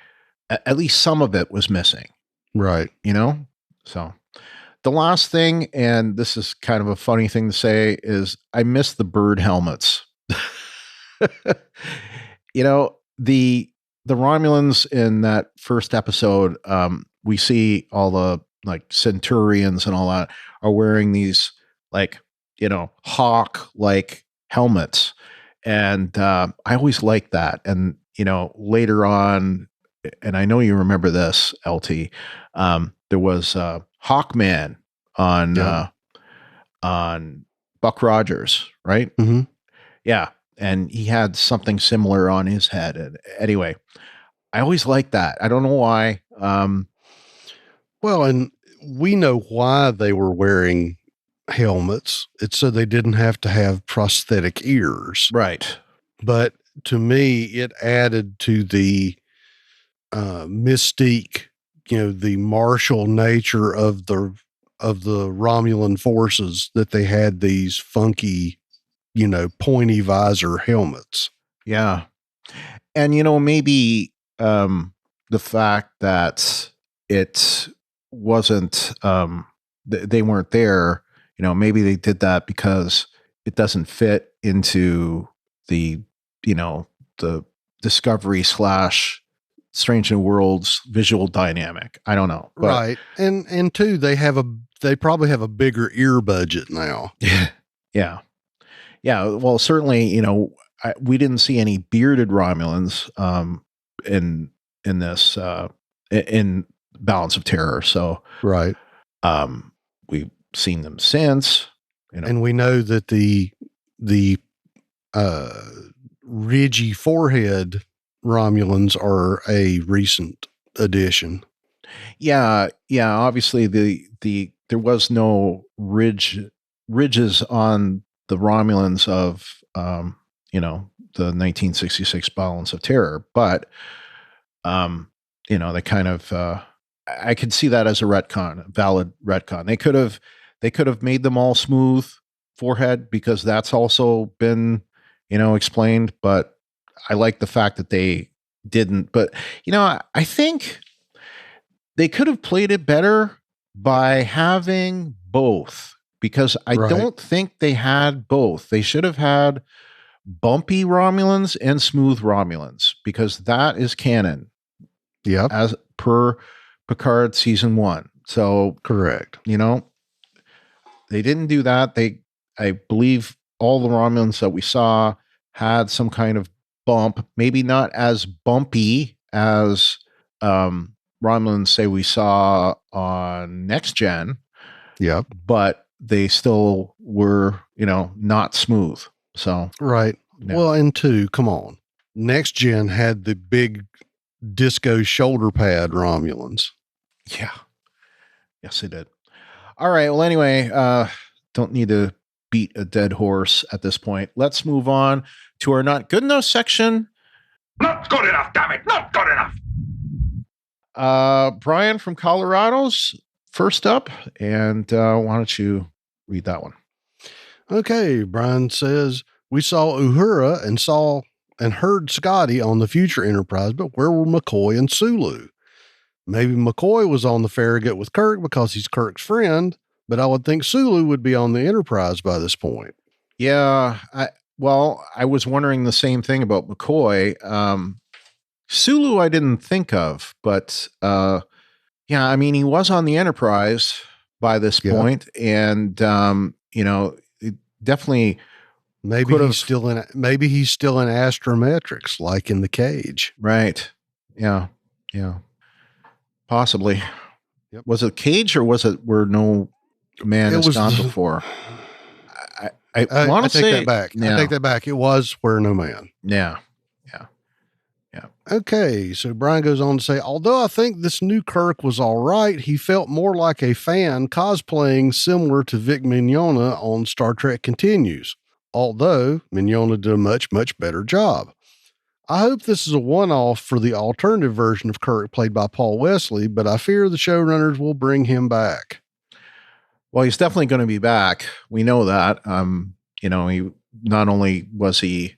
At least some of it was missing. Right. So the last thing, and this is kind of a funny thing to say, is I miss the bird helmets. The Romulans in that first episode, we see all the like Centurions and all that are wearing these hawk like helmets. And I always liked that. And, later on, and I know you remember this, LT, there was Hawkman on Buck Rogers, right? Mm-hmm. Yeah. And he had something similar on his head. And anyway, I always liked that. I don't know why. Well, and we know why they were wearing helmets. It's so they didn't have to have prosthetic ears. Right. But to me, it added to the mystique, the martial nature of the Romulan forces, that they had these funky, pointy visor helmets. Yeah. And, maybe the fact that it wasn't, they weren't there, maybe they did that because it doesn't fit into the Discovery / Strange New Worlds visual dynamic. I don't know. But, right. And two, they probably have a bigger ear budget now. Yeah. Yeah. Well, certainly, we didn't see any bearded Romulans in this in Balance of Terror. So right. We've seen them since. And we know that the ridgy forehead Romulans are a recent addition. Yeah. Obviously, there was no ridges on the Romulans of the 1966 Balance of Terror, but they kind of I could see that as a valid retcon. They could have made them all smooth forehead, because that's also been explained, but I like the fact that they didn't. But I think they could have played it better by having both, because I don't think they had both. They should have had bumpy Romulans and smooth Romulans, because that is canon. Yeah. As per Picard season 1. So correct. They didn't do that. I believe all the Romulans that we saw had some kind of bump, maybe not as bumpy as Romulans say we saw on Next Gen. Yeah. But they still were, not smooth. So right. Yeah. Well, and two, come on. Next Gen had the big disco shoulder pad Romulans. Yeah. Yes, they did. All right. Well, anyway, don't need to beat a dead horse at this point. Let's move on to our not good enough section. Not good enough, damn it. Not good enough. Brian from Colorado's first up. And why don't you read that one? Okay. Brian says, we saw Uhura and heard Scotty on the Future Enterprise, but where were McCoy and Sulu? Maybe McCoy was on the Farragut with Kirk because he's Kirk's friend, but I would think Sulu would be on the Enterprise by this point. Yeah. I was wondering the same thing about McCoy. Sulu I didn't think of, but he was on the Enterprise by this point, and it definitely maybe he's still in astrometrics, like in the cage. Right. Yeah. Possibly. Yep. Was it cage, or was it where no man has gone before? I want to say that back. Yeah. I take that back. It was where no man. Yeah. Okay. So Brian goes on to say, although I think this new Kirk was all right, he felt more like a fan cosplaying similar to Vic Mignogna on Star Trek Continues. Although Mignogna did a much, much better job. I hope this is a one-off for the alternative version of Kirk played by Paul Wesley, but I fear the showrunners will bring him back. Well, he's definitely going to be back. We know that. He not only was he,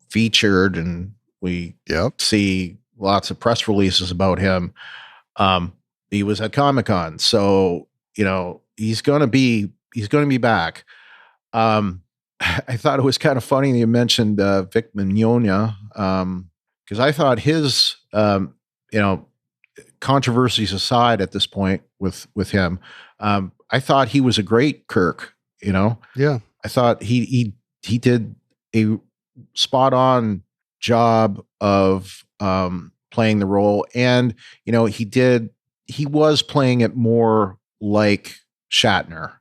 featured, and we see lots of press releases about him. He was at Comic-Con, so he's going to be back. I thought it was kind of funny that you mentioned Vic Mignogna, because I thought his, controversies aside at this point with him, I thought he was a great Kirk. Yeah, I thought he did a spot on job of playing the role, and he was playing it more like Shatner.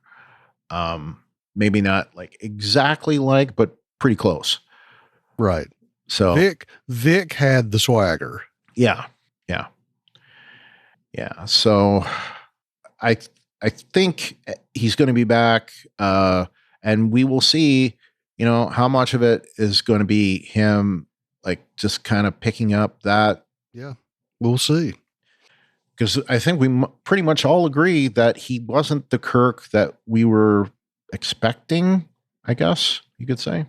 Maybe not like exactly like, but pretty close. Right. So Vic had the swagger. Yeah. So I think he's going to be back, and we will see, how much of it is going to be him, like just kind of picking up that. Yeah, we'll see. Because I think we pretty much all agree that he wasn't the Kirk that we were expecting, I guess you could say.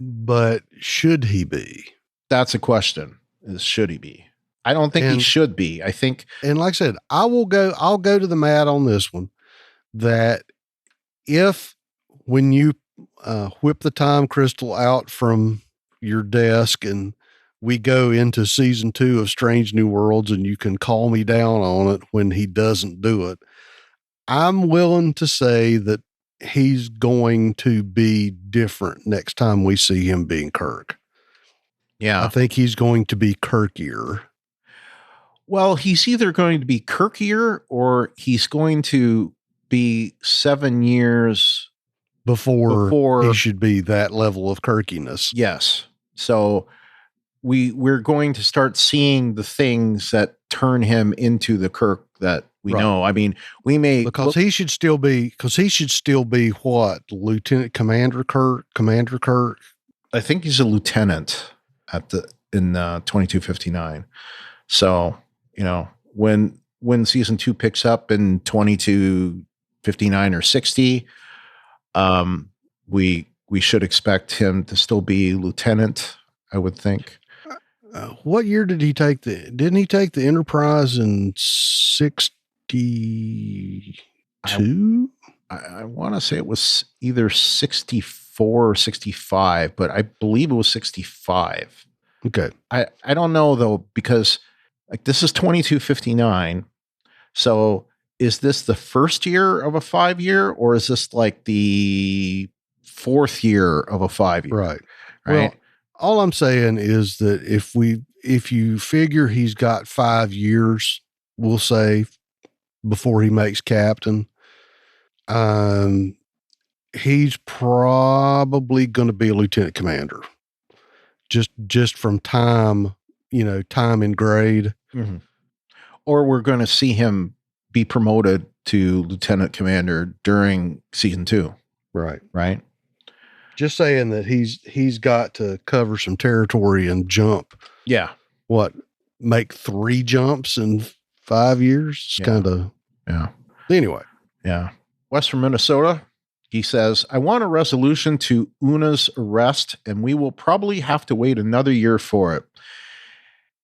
But should he be? That's a question. Should he be? I don't think he should be. I think, and like I said, I'll go to the mat on this one, that if when you whip the time crystal out from your desk and we go into season 2 of Strange New Worlds and you can call me down on it when he doesn't do it, I'm willing to say that he's going to be different next time we see him being Kirk. Yeah. I think he's going to be Kirkier. Well, he's either going to be Kirkier or he's going to be 7 years before he should be that level of Kirkiness. Yes. So we're going to start seeing the things that turn him into the Kirk that we know. I mean, we may, because he should still be what? Lieutenant Commander Kirk? I think he's a lieutenant in 2259. So, when season 2 picks up in 2259 or 60, we should expect him to still be lieutenant, I would think. What year did he take didn't he take the Enterprise in 62? I want to say it was either 64 or 65, but I believe it was 65. Okay. I don't know though, because like this is 2259. So is this the first year of a 5-year, or is this like the 4th year of a 5-year? Right. Well, all I'm saying is that if you figure he's got 5 years, we'll say, before he makes captain, he's probably going to be a lieutenant commander. Just from time in grade. Mm-hmm. Or we're going to see him be promoted to lieutenant commander during season 2. Right. Just saying that he's got to cover some territory and jump. Yeah. Make 3 jumps in 5 years? It's kind of. Yeah. Anyway. Yeah. Wes from Minnesota, he says, I want a resolution to Una's arrest, and we will probably have to wait another year for it.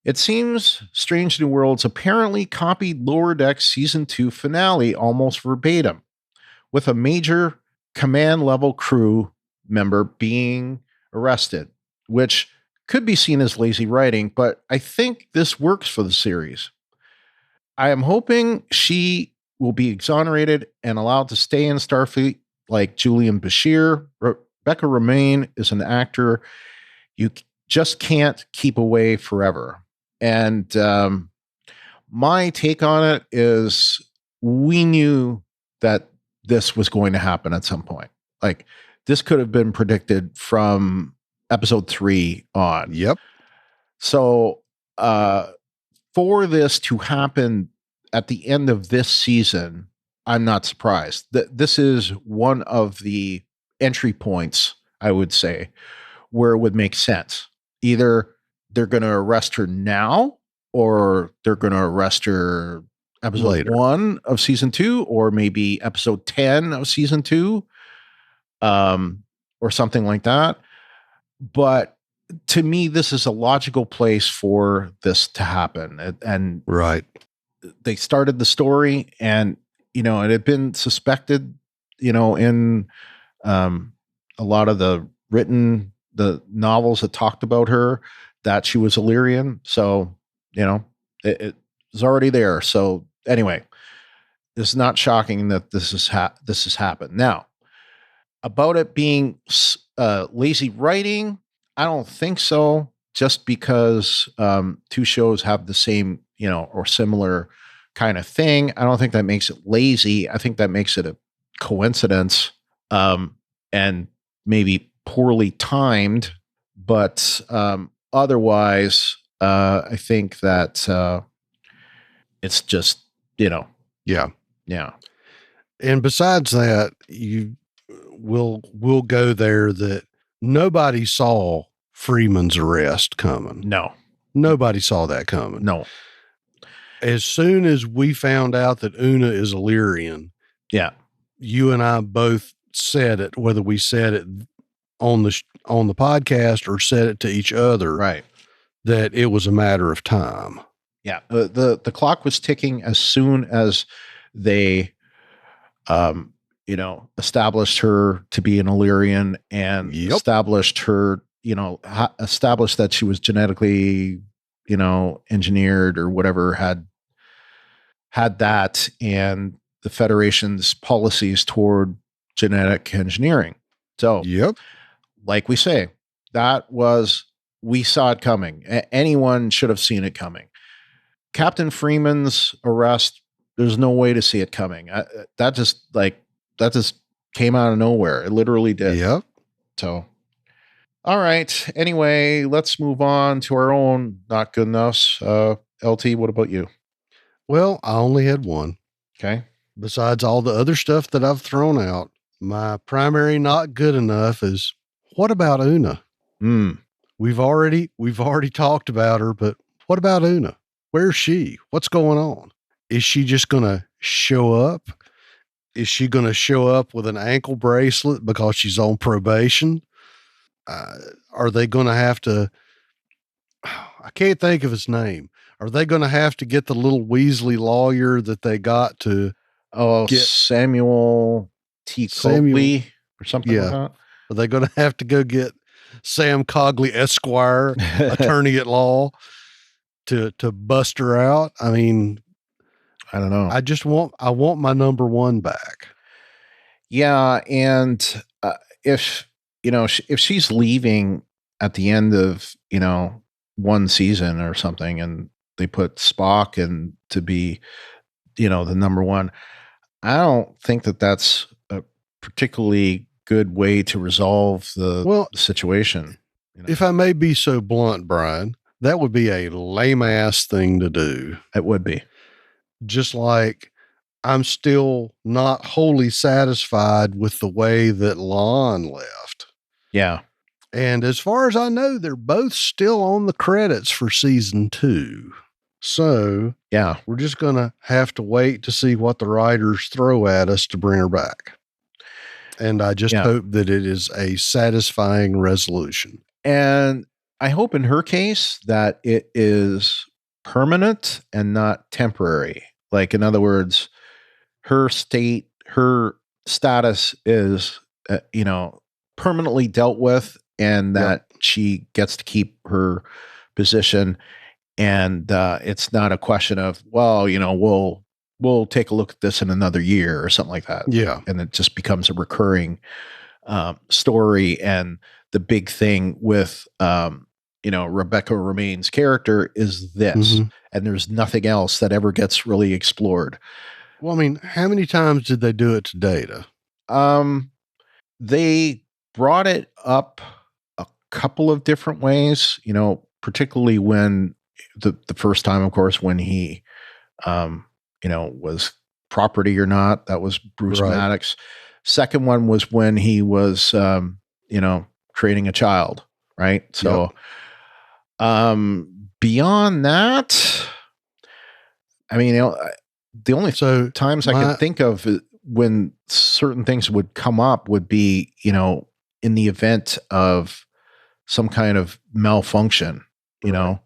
It seems Strange New Worlds apparently copied Lower Decks Season 2 finale almost verbatim, with a major command-level crew member being arrested, which could be seen as lazy writing, but I think this works for the series. I am hoping she will be exonerated and allowed to stay in Starfleet like Julian Bashir. Rebecca Romaine is an actor you just can't keep away forever. And my take on it is we knew that this was going to happen at some point. Like, this could have been predicted from episode 3 on. Yep. So for this to happen at the end of this season, I'm not surprised. This is one of the entry points, I would say, where it would make sense. Either they're going to arrest her now, or they're going to arrest her episode Later. 1 of season 2, or maybe episode 10 of season 2, or something like that. But to me, this is a logical place for this to happen. And Right. they started the story, and, it had been suspected, in a lot of the novels that talked about her, that she was Illyrian. So, it was already there. So anyway, it's not shocking that this has happened. Now, about it being lazy writing, I don't think so. Just because 2 shows have the same, or similar kind of thing, I don't think that makes it lazy. I think that makes it a coincidence, and maybe poorly timed. But otherwise, I think that it's just, Yeah. yeah. And besides that, we'll go there that nobody saw Freeman's arrest coming. No. Nobody saw that coming. No. As soon as we found out that Una is Illyrian, Yeah. you and I both said it, whether we said it on the podcast or said it to each other, Right. that it was a matter of time. Yeah. The clock was ticking as soon as they, established her to be an Illyrian, and Yep. established her, established that she was genetically, engineered or whatever, had that, and the Federation's policies toward genetic engineering. So, Yep. like we say, we saw it coming. Anyone should have seen it coming. Captain Freeman's arrest, there's no way to see it coming. That just came out of nowhere. It literally did. Yep. So, all right. Anyway, let's move on to our own not good enoughs. LT, what about you? Well, I only had one. Okay. Besides all the other stuff that I've thrown out, my primary not good enough is, what about Una? We've already talked about her, but what about Una? Where's she? What's going on? Is she just going to show up? Is she going to show up with an ankle bracelet because she's on probation? Are they going to have to, I can't think of his name. Are they going to have to get the little Weasley lawyer that they got to? Oh, Samuel T. Copley or something like that? Are they going to have to go get Sam Cogley Esquire, attorney at law, to bust her out? I mean, I don't know. I want my number 1 back. Yeah. And if she's leaving at the end of, 1 season or something, and they put Spock in to be, the number 1, I don't think that that's a particularly good way to resolve the situation. If I may be so blunt, Brian, that would be a lame ass thing to do. It would be. Just like I'm still not wholly satisfied with the way that Lon left. Yeah. And as far as I know, they're both still on the credits for season 2. So, yeah, we're just going to have to wait to see what the writers throw at us to bring her back. And I just hope that it is a satisfying resolution. And I hope in her case that it is permanent and not temporary. Like, in other words, her status is, permanently dealt with, and that she gets to keep her position. And it's not a question of, well, we'll take a look at this in another year or something like that. Yeah. And it just becomes a recurring story. And the big thing with, Rebecca Romaine's character is this, and there's nothing else that ever gets really explored. Well, I mean, how many times did they do it to Data? They brought it up a couple of different ways, particularly when the first time, of course, when he, was property or not, that was Bruce Maddox. Second one was when he was, creating a child. right? So, beyond that, I mean, the only times I can think of when certain things would come up would be, in the event of some kind of malfunction, you know?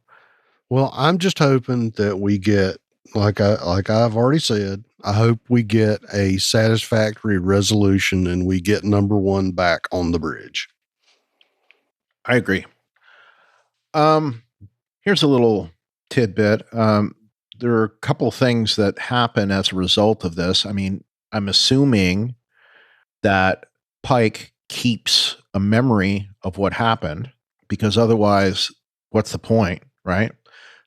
Well, I'm just hoping that we get, like I've already said, I hope we get a satisfactory resolution and we get number one back on the bridge. I agree. Here's a little tidbit. There are a couple things that happen as a result of this. I mean, I'm assuming that Pike keeps a memory of what happened, because otherwise, what's the point, right?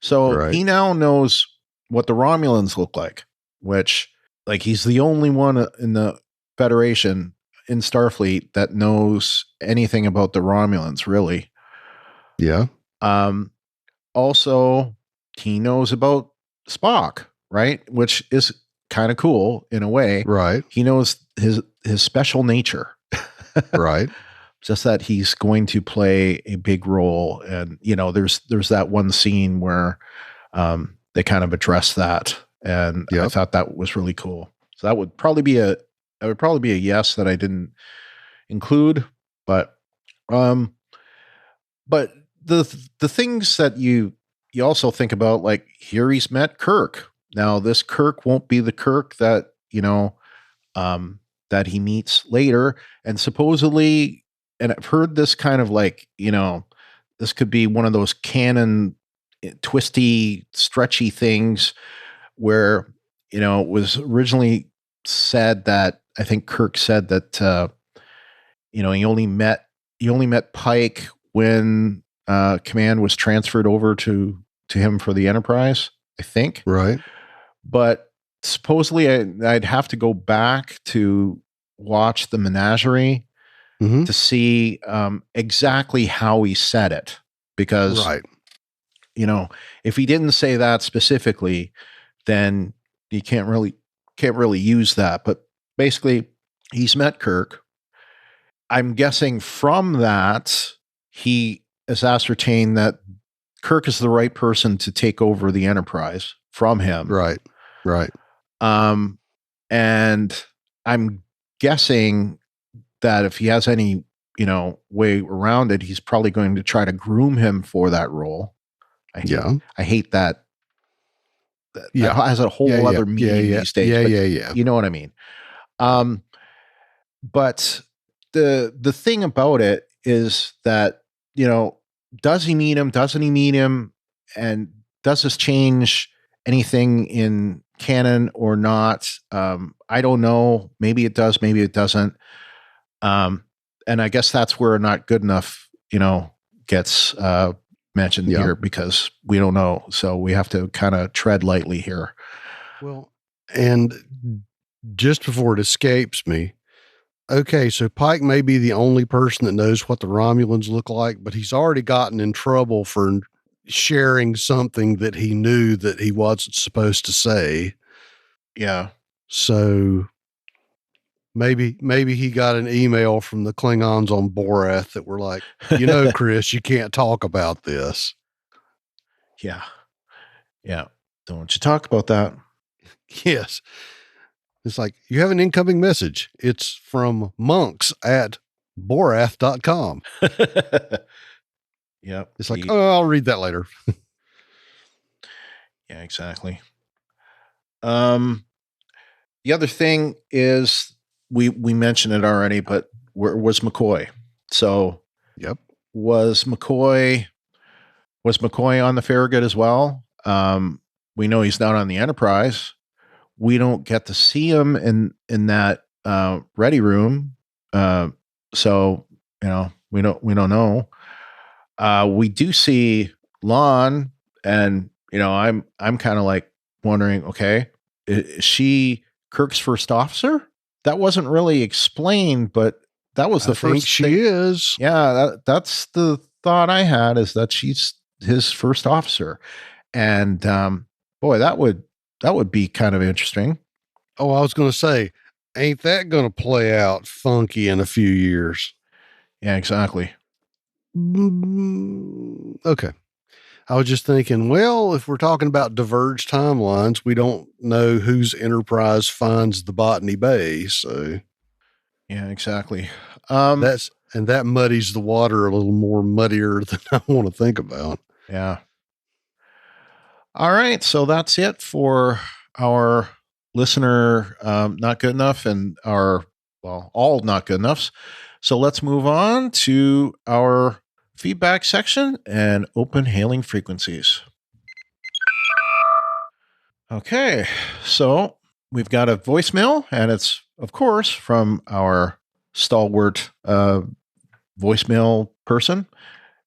So he now knows what the Romulans look like, which, like, he's the only one in the Federation in Starfleet that knows anything about the Romulans, really. Yeah. Also, he knows about Spock, right? Which is kind of cool in a way. Right. He knows his special nature. Right. Just that he's going to play a big role. And, there's that one scene where they kind of address that. And I thought that was really cool. So that would probably be a yes that I didn't include. But the things that you also think about, like, here he's met Kirk. Now this Kirk won't be the Kirk that, that he meets later. And supposedly, and I've heard this kind of like, this could be one of those canon twisty, stretchy things where, it was originally said that, I think Kirk said that, he only met Pike when command was transferred over to him for the Enterprise, I think. Right. But supposedly I'd have to go back to watch the Menagerie to see exactly how he said it. Because, if he didn't say that specifically, then you can't really use that. But basically, he's met Kirk. I'm guessing from that, he has ascertained that Kirk is the right person to take over the Enterprise from him. Right. Right. And I'm guessing that if he has any, way around it, he's probably going to try to groom him for that role. I hate that. That has a whole other meaning these days. Yeah. You know what I mean? But the thing about it is that, does he meet him? Doesn't he meet him? And does this change anything in canon or not? I don't know. Maybe it does. Maybe it doesn't. And I guess that's where not good enough, gets mentioned here, because we don't know. So we have to kind of tread lightly here. Well, and just before it escapes me, okay, so Pike may be the only person that knows what the Romulans look like, but he's already gotten in trouble for sharing something that he knew that he wasn't supposed to say. Yeah. So maybe he got an email from the Klingons on Borath that were like, Chris, you can't talk about this. Yeah. Yeah. Don't you talk about that. Yes. It's like, you have an incoming message. It's from monks at borath.com. Yeah. It's like, I'll read that later. Yeah, exactly. The other thing is, we mentioned it already, but where was McCoy? So was McCoy on the Farragut as well? We know he's not on the Enterprise. We don't get to see him in that ready room. So, we don't know. We do see Lon, and, I'm kind of like wondering, okay, is she Kirk's first officer? That wasn't really explained, but that was the first she thing. is. Yeah, that's the thought I had, is that she's his first officer. And boy, that would be kind of interesting. Oh, I was going to say, ain't that going to play out funky in a few years? Yeah, exactly. Okay. I was just thinking, well, if we're talking about diverged timelines, we don't know whose Enterprise finds the Botany Bay. So Yeah, exactly. that muddies the water a little more muddier than I want to think about. Yeah. All right. So that's it for our listener, not good enough, and all not good enoughs. So let's move on to our feedback section and open hailing frequencies. Okay. So we've got a voicemail, and it's, of course, from our stalwart voicemail person,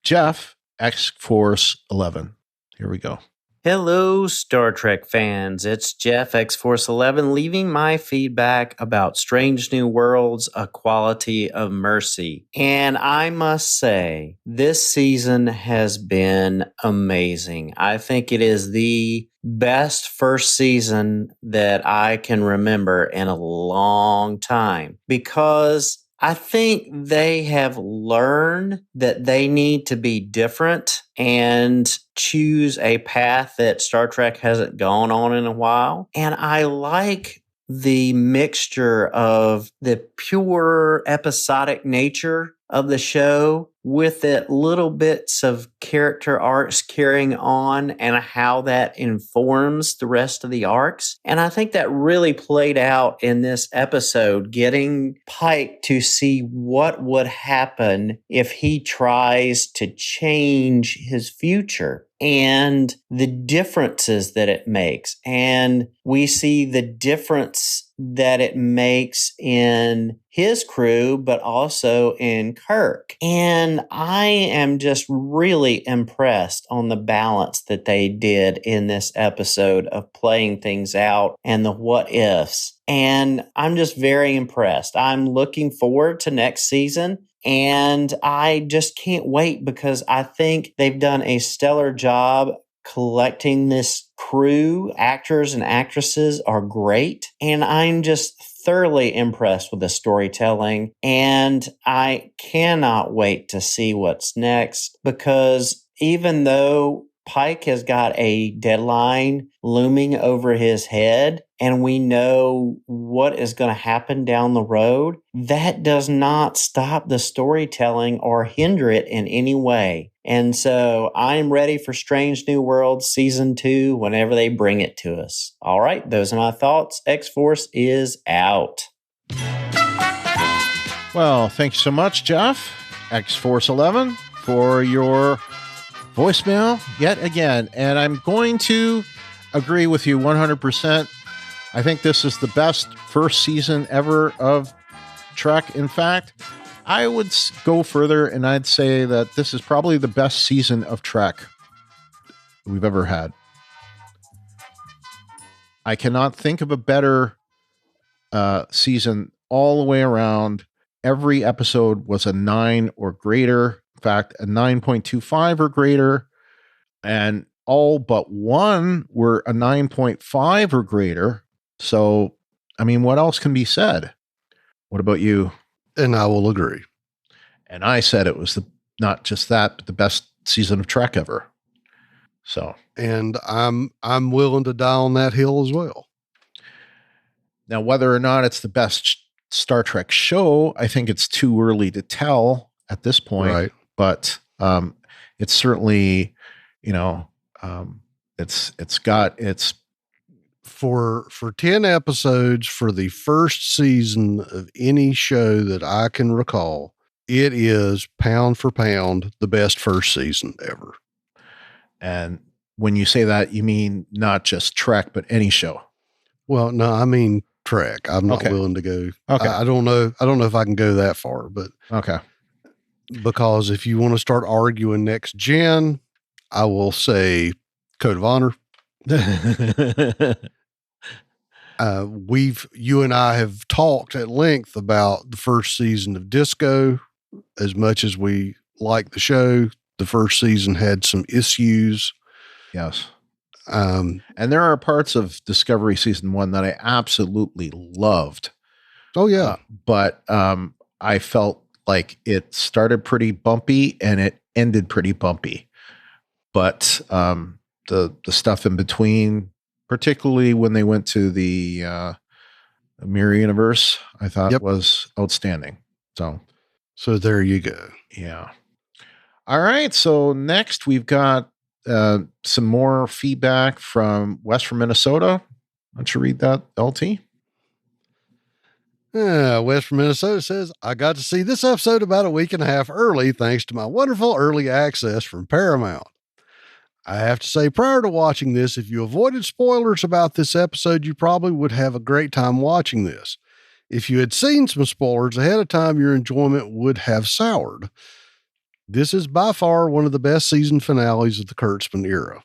Jeff, X Force 11. Here we go. Hello, Star Trek fans. It's Jeff X Force 11 leaving my feedback about Strange New Worlds, A Quality of Mercy. And I must say, this season has been amazing. I think it is the best first season that I can remember in a long time because I think they have learned that they need to be different and choose a path that Star Trek hasn't gone on in a while. And I like the mixture of the pure episodic nature of the show with it little bits of character arcs carrying on and how that informs the rest of the arcs. And I think that really played out in this episode, getting Pike to see what would happen if he tries to change his future and the differences that it makes. And we see the difference that it makes in his crew, but also in Kirk. And I am just really impressed on the balance that they did in this episode of playing things out and the what ifs. And I'm just very impressed. I'm looking forward to next season. And I just can't wait because I think they've done a stellar job collecting this crew. Actors and actresses are great. And I'm just thoroughly impressed with the storytelling. And I cannot wait to see what's next because even though Pike has got a deadline looming over his head, and we know what is going to happen down the road, that does not stop the storytelling or hinder it in any way. And so I'm ready for Strange New Worlds Season 2 whenever they bring it to us. All right, those are my thoughts. X-Force is out. Well, thank you so much, Jeff, X Force 11, for your voicemail yet again. And I'm going to agree with you 100%. I think this is the best first season ever of Trek. In fact, I would go further and I'd say that this is probably the best season of Trek we've ever had. I cannot think of a better season all the way around. Every episode was a 9 or greater. In fact, a 9.25 or greater. And all but one were a 9.5 or greater. So, I mean, what else can be said? What about you? And I will agree. And I said it was not just that, but the best season of Trek ever. So, and I'm willing to die on that hill as well. Now, whether or not it's the best Star Trek show, I think it's too early to tell at this point. Right. But it's certainly, it's got its. For 10 episodes for the first season of any show that I can recall, it is pound for pound the best first season ever. And when you say that, you mean not just Trek, but any show. Well, no, I mean Trek. I'm not willing to go. Okay. I don't know if I can go that far, but okay. Because if you want to start arguing next gen, I will say Code of Honor. You and I have talked at length about the first season of Disco. As much as we like the show, the first season had some issues. Yes. And there are parts of Discovery season 1 that I absolutely loved. Oh yeah. But I felt like it started pretty bumpy and it ended pretty bumpy. But the stuff in between, particularly when they went to the Mirror Universe, I thought was outstanding. So there you go. Yeah. All right. So next we've got some more feedback from Wes from Minnesota. Why don't you read that, LT? Wes from Minnesota says, I got to see this episode about a week and a half early thanks to my wonderful early access from Paramount. I have to say, prior to watching this, if you avoided spoilers about this episode, you probably would have a great time watching this. If you had seen some spoilers ahead of time, your enjoyment would have soured. This is by far one of the best season finales of the Kurtzman era.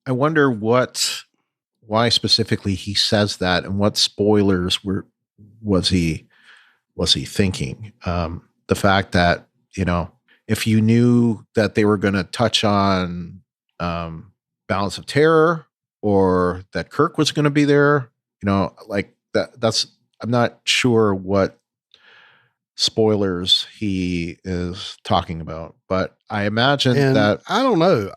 I wonder why specifically he says that and what spoilers was he thinking? The fact that, if you knew that they were going to touch on Balance of Terror or that Kirk was going to be there, like that's, I'm not sure what spoilers he is talking about, but I imagine that. I don't know.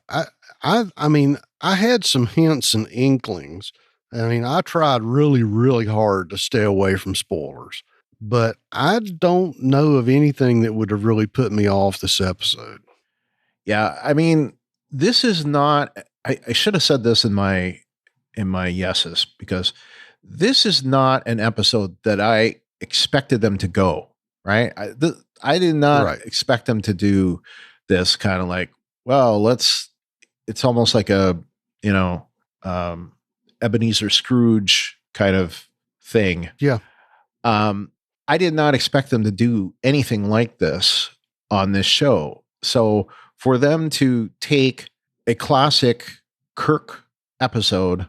I mean, I had some hints and inklings. I mean, I tried really, really hard to stay away from spoilers, but I don't know of anything that would have really put me off this episode. Yeah. I mean, this is not, I should have said this in my yeses, because this is not an episode that I expected them to go, right? I did not expect them to do this kind of like, well, it's almost like a, Ebenezer Scrooge kind of thing. Yeah. I did not expect them to do anything like this on this show. So for them to take a classic Kirk episode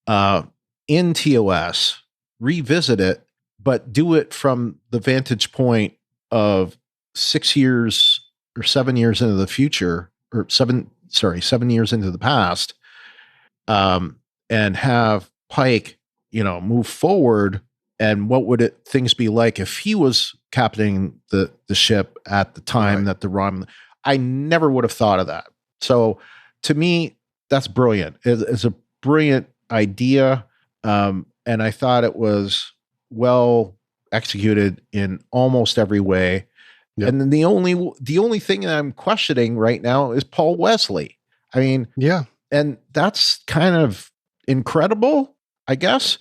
in TOS, revisit it, but do it from the vantage point of 6 years or 7 years into the future, or 7 years into the past, and have Pike, move forward. And what would things be like if he was captaining the ship at the time that the Romulan? I never would have thought of that. So to me, that's brilliant. It's a brilliant idea. And I thought it was well executed in almost every way. Yep. And then the only thing that I'm questioning right now is Paul Wesley. I mean, yeah. And that's kind of incredible, I guess.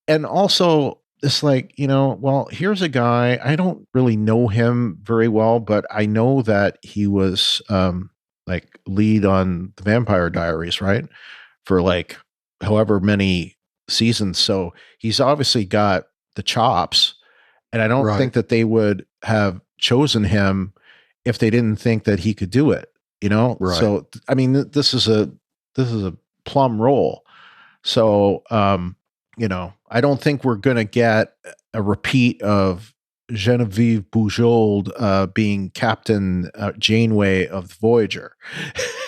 And also it's like, well, here's a guy, I don't really know him very well, but I know that he was like lead on the Vampire Diaries, right? For like however many seasons. So he's obviously got the chops, and I don't think that they would have chosen him if they didn't think that he could do it, Right. So, I mean, this is a plum role. So, I don't think we're going to get a repeat of Genevieve Bujold being Captain Janeway of the Voyager.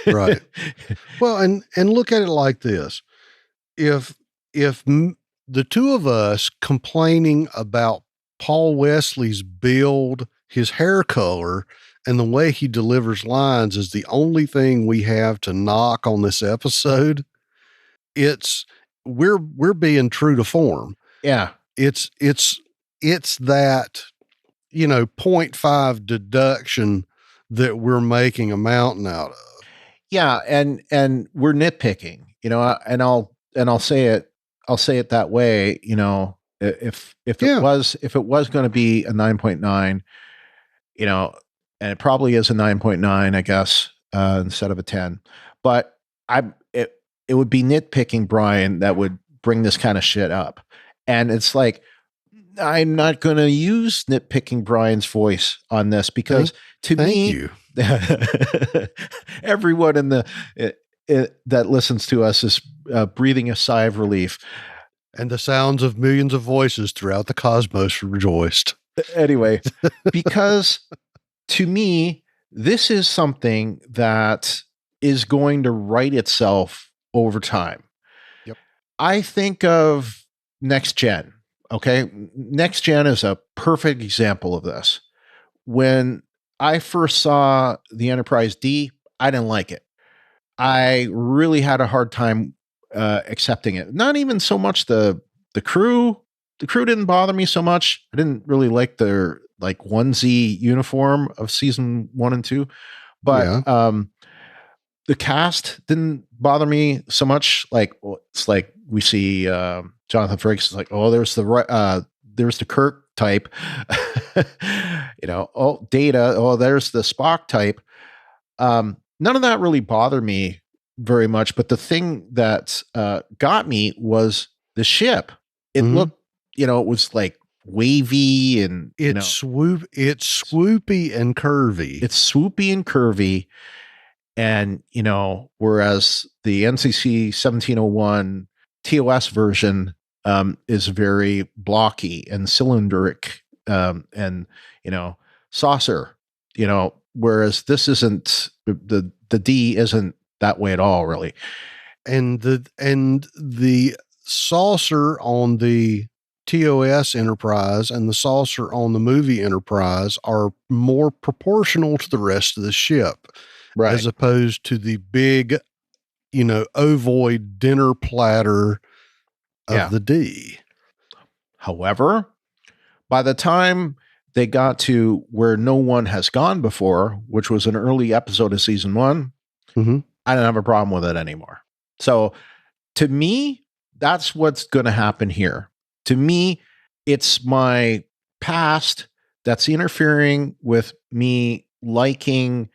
Right. Well, and look at it like this. If the two of us complaining about Paul Wesley's build, his hair color, and the way he delivers lines is the only thing we have to knock on this episode, we're being true to form. Yeah. It's that, 0.5 deduction that we're making a mountain out of. Yeah. And we're nitpicking, and I'll say it that way, if it was going to be a 9.9, and it probably is a 9.9, I guess, instead of a 10, but it would be nitpicking, Brian, that would bring this kind of shit up. And it's like, I'm not going to use nitpicking Brian's voice on this, because to me, everyone in that listens to us is breathing a sigh of relief. And the sounds of millions of voices throughout the cosmos rejoiced. Anyway, because to me, this is something that is going to right itself over time. Yep. I think of Next Gen. Okay. Next Gen is a perfect example of this, when I first saw the Enterprise D, I didn't like it. I really had a hard time accepting it. Not even so much the crew. The crew didn't bother me so much. I didn't really like their like onesie uniform of season 1 and 2, but the cast didn't bother me so much. Like it's like we see Jonathan Frakes is like, oh, there's the Kirk type, oh, Data, oh, there's the Spock type. None of that really bothered me very much, but the thing that got me was the ship. It looked, it was like wavy and it's swoopy and curvy. It's swoopy and curvy. And, whereas the NCC 1701 TOS version is very blocky and cylindric and, saucer, whereas this isn't, the D isn't that way at all, really. And the saucer on the TOS Enterprise and the saucer on the movie Enterprise are more proportional to the rest of the ship. Right. As opposed to the big, ovoid dinner platter of the D. However, by the time they got to where no one has gone before, which was an early episode of season 1, I didn't have a problem with it anymore. So to me, that's what's going to happen here. To me, it's my past that's interfering with me liking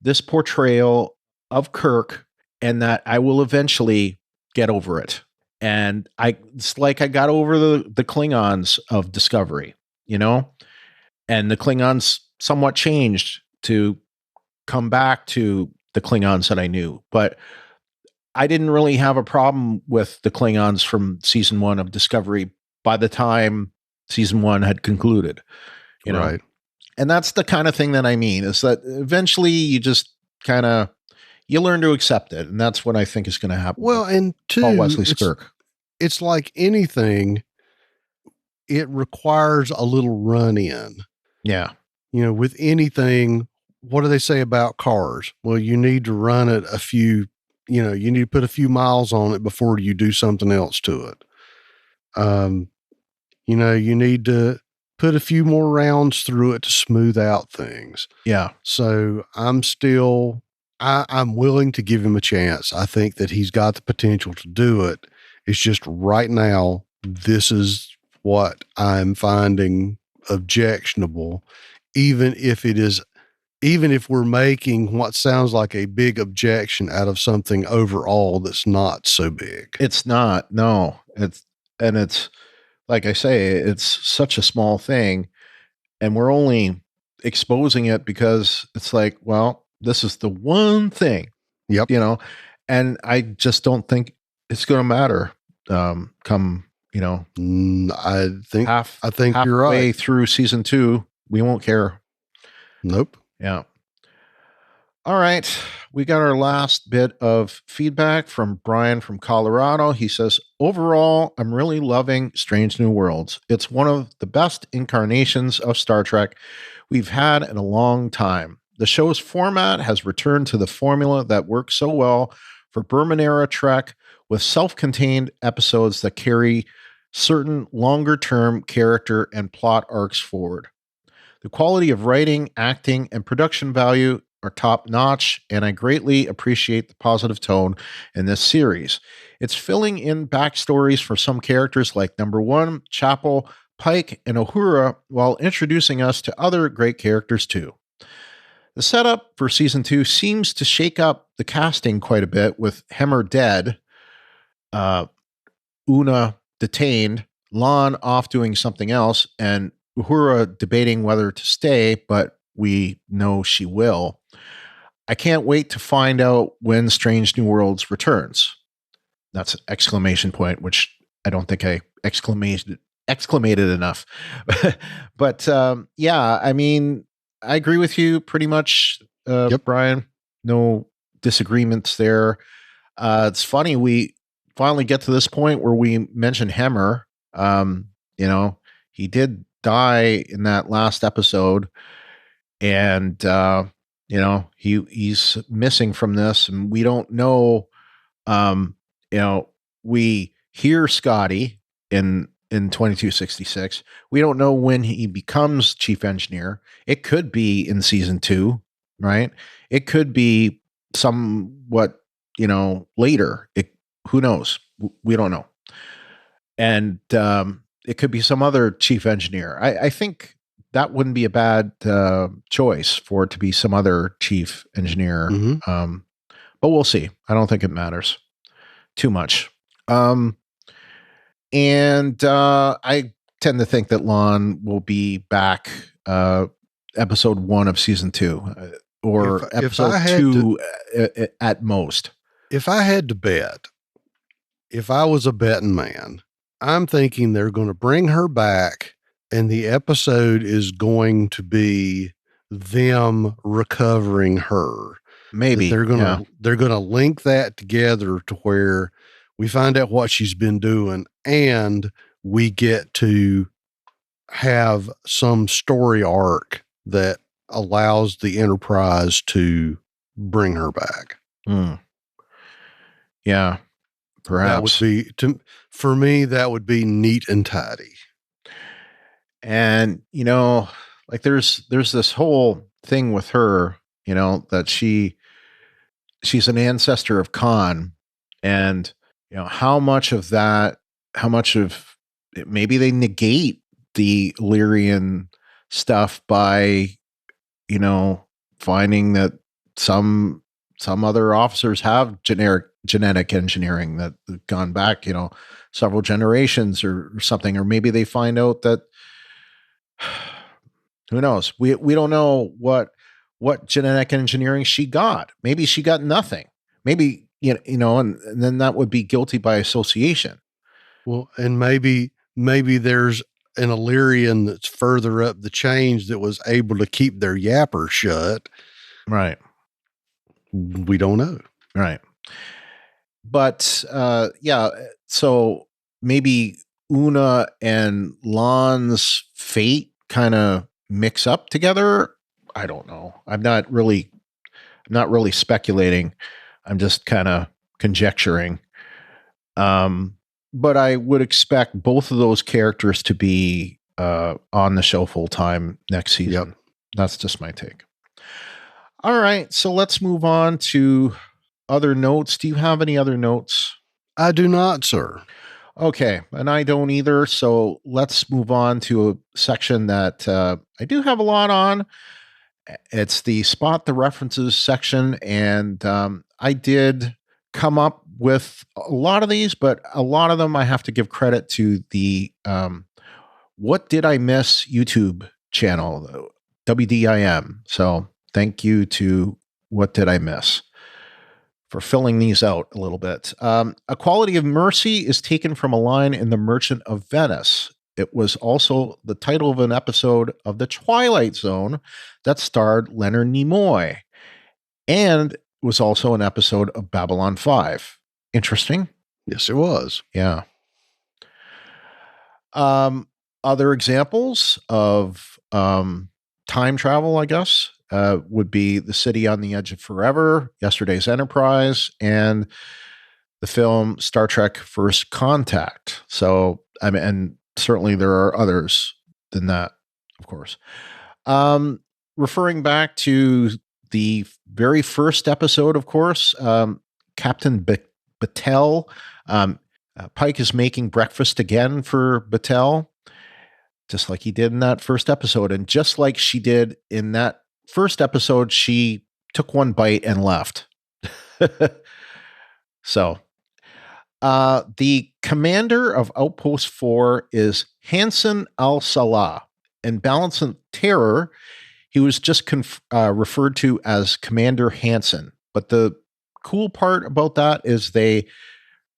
this portrayal of Kirk, and that I will eventually get over it. And it's like I got over the Klingons of Discovery, and the Klingons somewhat changed to come back to the Klingons that I knew, but I didn't really have a problem with the Klingons from season 1 of Discovery by the time season 1 had concluded, Right. And that's the kind of thing that I mean, is that eventually you just you learn to accept it. And that's what I think is going to happen. Well, and Paul Wesley Kirk. It's like anything, it requires a little run in. Yeah. With anything, what do they say about cars? Well, you need to run it a few, you need to put a few miles on it before you do something else to it. You need to put a few more rounds through it to smooth out things. Yeah. So I'm willing to give him a chance. I think that he's got the potential to do it. It's just right now, this is what I'm finding objectionable, even if we're making what sounds like a big objection out of something overall that's not so big. It's not, no. It's like I say, it's such a small thing, and we're only exposing it because it's like, well, this is the one thing. Yep. And I just don't think it's going to matter. Come, I think you're right. Halfway through season 2, we won't care. Nope. Yeah. All right. We got our last bit of feedback from Brian from Colorado. He says, overall, I'm really loving Strange New Worlds. It's one of the best incarnations of Star Trek we've had in a long time. The show's format has returned to the formula that worked so well for Berman-era Trek, with self-contained episodes that carry certain longer-term character and plot arcs forward. The quality of writing, acting, and production value are top-notch, and I greatly appreciate the positive tone in this series. It's filling in backstories for some characters like Number 1, Chapel, Pike, and Uhura, while introducing us to other great characters too. The setup for season 2 seems to shake up the casting quite a bit, with Hemmer dead, Una detained, Lon off doing something else, and Uhura debating whether to stay, but we know she will. I can't wait to find out when Strange New Worlds returns. That's an exclamation point, which I don't think I exclamated enough. But yeah, I mean, I agree with you pretty much, Brian. No disagreements there. It's funny, we finally get to this point where we mention Hemmer. He did die in that last episode. and he's missing from this, and we don't know. Um, we hear Scotty in 2266. We don't know when he becomes chief engineer. It could be in season 2, right? It could be somewhat, later. Who knows? We don't know. And it could be some other chief engineer. I think that wouldn't be a bad choice for it to be some other chief engineer. Mm-hmm. But we'll see. I don't think it matters too much. And I tend to think that Lon will be back episode 1 of season 2, or episode 2 at most. If I had to bet, if I was a betting man, I'm thinking they're going to bring her back, and the episode is going to be them recovering her. Maybe they're gonna link that together to where we find out what she's been doing, and we get to have some story arc that allows the Enterprise to bring her back. Yeah, perhaps. That would be, for me, that would be neat and tidy. And like there's this whole thing with her, that she's an ancestor of Khan, and how much of maybe they negate the Illyrian stuff by finding that some other officers have genetic engineering that have gone back several generations or something, or maybe they find out that who knows, we don't know what genetic engineering she got. Maybe she got nothing. Maybe and then that would be guilty by association. Well, and maybe there's an Illyrian that's further up the chains that was able to keep their yapper shut. Right. We don't know. Right. But yeah, so maybe Una and Lon's fate kind of mix up together. I don't know. I'm not really speculating. I'm just kind of conjecturing. But I would expect both of those characters to be on the show full time next season. Yep. That's just my take. All right, so let's move on to other notes. Do you have any other notes? I do not, sir. Okay, and I don't either. So let's move on to a section that I do have a lot on. It's the Spot the References section, and I did come up with a lot of these, but a lot of them I have to give credit to the What Did I Miss YouTube channel, WDIM. So thank you to What Did I Miss for filling these out a little bit. A Quality of Mercy is taken from a line in The Merchant of Venice. It was also the title of an episode of The Twilight Zone that starred Leonard Nimoy, and was also an episode of Babylon 5. Interesting. Yes, it was. Yeah. Other examples of time travel, I guess, would be The City on the Edge of Forever, Yesterday's Enterprise, and the film Star Trek First Contact. So, I mean, and certainly there are others than that, of course. Referring back to the very first episode, of course, Captain Battelle. Pike is making breakfast again for Battelle, just like he did in that first episode. And just like she did in that first episode, she took one bite and left. So, the commander of Outpost 4 is Hansen al-Salah. In Balance of Terror, he was just referred to as Commander Hansen. But the cool part about that is they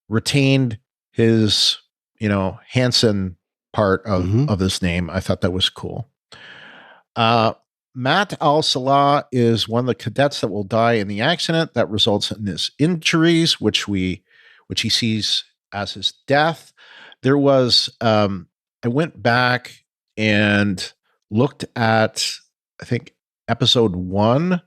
retained his, Hansen part of his name. I thought that was cool. Matt al-Salah is one of the cadets that will die in the accident that results in his injuries, which he sees as his death. There was, I went back and looked at, I think, episode 1,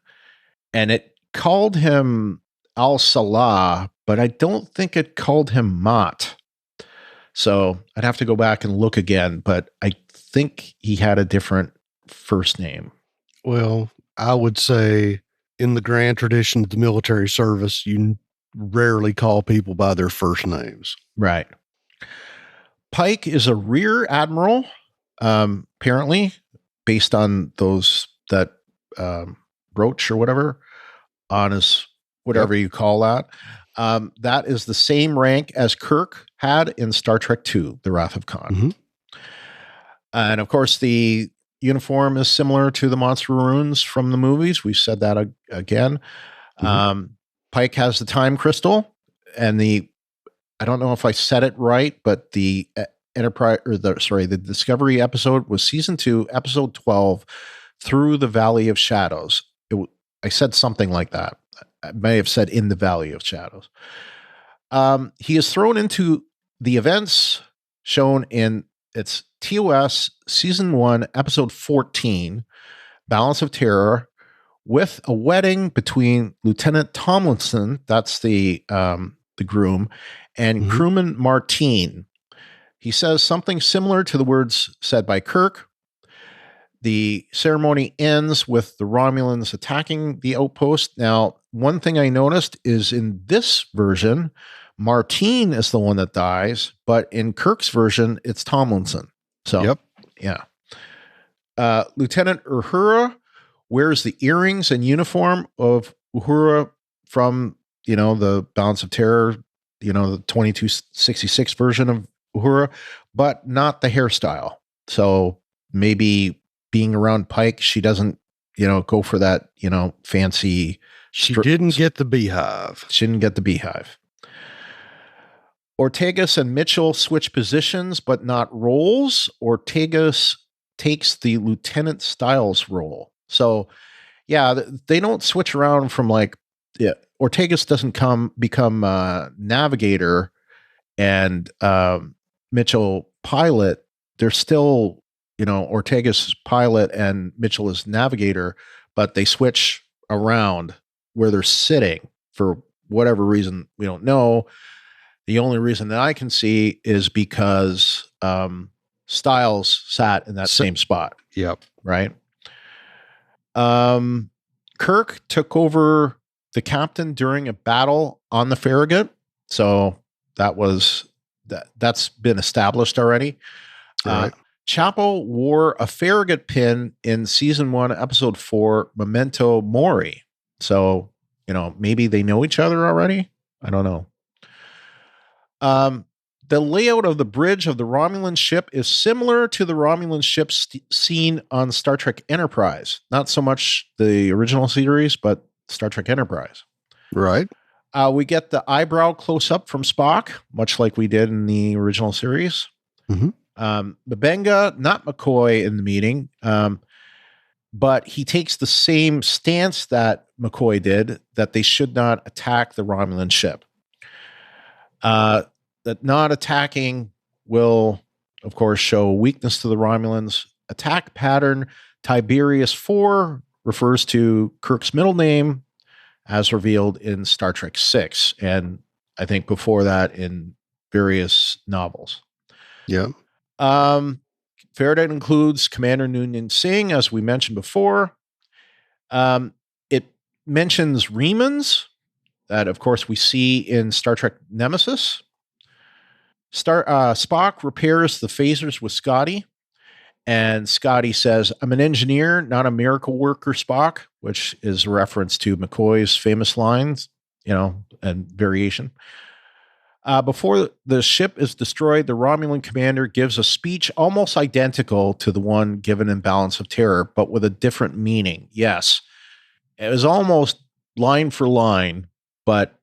and it called him Al-Salah, but I don't think it called him Mott. So I'd have to go back and look again, but I think he had a different first name. Well, I would say in the grand tradition of the military service, you rarely call people by their first names. Right. Pike is a rear admiral, apparently, based on those that brooch or whatever on his whatever you call that. That is the same rank as Kirk had in Star Trek II, The Wrath of Khan. Mm-hmm. And of course, the uniform is similar to the Monster Maroons from the movies. We've said that again. Mm-hmm. Pike has the time crystal, and I don't know if I said it right, but the Enterprise or the Discovery episode was season 2, episode 12, Through the Valley of Shadows. I said something like that. I may have said In the Valley of Shadows. He is thrown into the events shown in its TOS season 1, episode 14, Balance of Terror, with a wedding between Lieutenant Tomlinson, that's the groom, and crewman Martine. He says something similar to the words said by Kirk. The ceremony ends with the Romulans attacking the outpost. Now, one thing I noticed is in this version, Martine is the one that dies, but in Kirk's version, it's Tomlinson. So, yeah. Lieutenant Uhura wears the earrings and uniform of Uhura from, the Balance of Terror, the 2266 version of Uhura, but not the hairstyle. So maybe being around Pike, she doesn't, go for that, fancy. She didn't get the beehive. She didn't get the beehive. Ortegas and Mitchell switch positions, but not roles. Ortegas takes the Lieutenant Styles role. So, yeah, they don't switch around from Ortegas doesn't become navigator and Mitchell pilot. They're still, Ortegas is pilot and Mitchell is navigator, but they switch around where they're sitting for whatever reason we don't know. The only reason that I can see is because Styles sat in that same spot. Yep. Right. Kirk took over the captain during a battle on the Farragut. So that's been established already. Right. Chapo wore a Farragut pin in season 1, episode 4, Memento Mori. So, maybe they know each other already. I don't know. The layout of the bridge of the Romulan ship is similar to the Romulan ship seen on Star Trek Enterprise. Not so much the original series, but Star Trek Enterprise. Right. We get the eyebrow close-up from Spock, much like we did in the original series. Mm-hmm. M'Benga, not McCoy in the meeting, but he takes the same stance that McCoy did, that they should not attack the Romulan ship. That not attacking will, of course, show weakness to the Romulans. Attack pattern Tiberius 4 refers to Kirk's middle name as revealed in Star Trek 6, and I think before that in various novels. Yeah. Farragut includes Commander Noonien-Singh, as we mentioned before. It mentions Remans, that, of course, we see in Star Trek Nemesis. Spock repairs the phasers with Scotty, and Scotty says, "I'm an engineer, not a miracle worker, Spock," which is a reference to McCoy's famous lines, and variation. Before the ship is destroyed, the Romulan commander gives a speech almost identical to the one given in Balance of Terror, but with a different meaning. Yes, it was almost line for line, but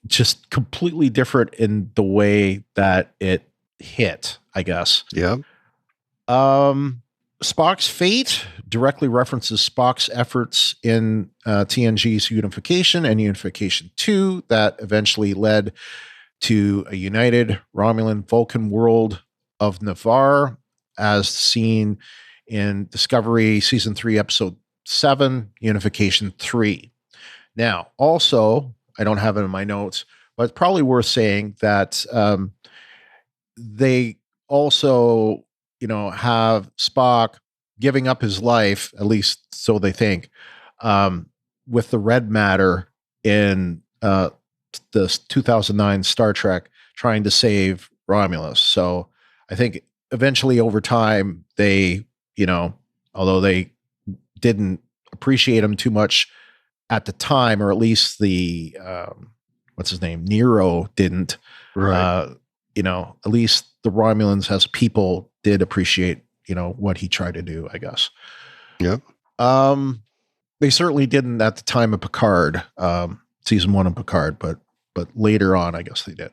just completely different in the way that it hit, I guess. Yeah. Spock's fate directly references Spock's efforts in TNG's Unification and Unification 2 that eventually led to a united Romulan Vulcan world of Navarre, as seen in Discovery Season 3, Episode 7, Unification 3. Now, also, I don't have it in my notes, but it's probably worth saying that they also, have Spock giving up his life, at least so they think, with the red matter in the 2009 Star Trek, trying to save Romulus. So I think eventually over time, they, although they didn't appreciate him too much at the time, or at least the, what's his name? Nero didn't, Right. at least the Romulans as people did appreciate, what he tried to do, I guess. Yep. They certainly didn't at the time of Picard, season 1 of Picard, but later on, I guess they did.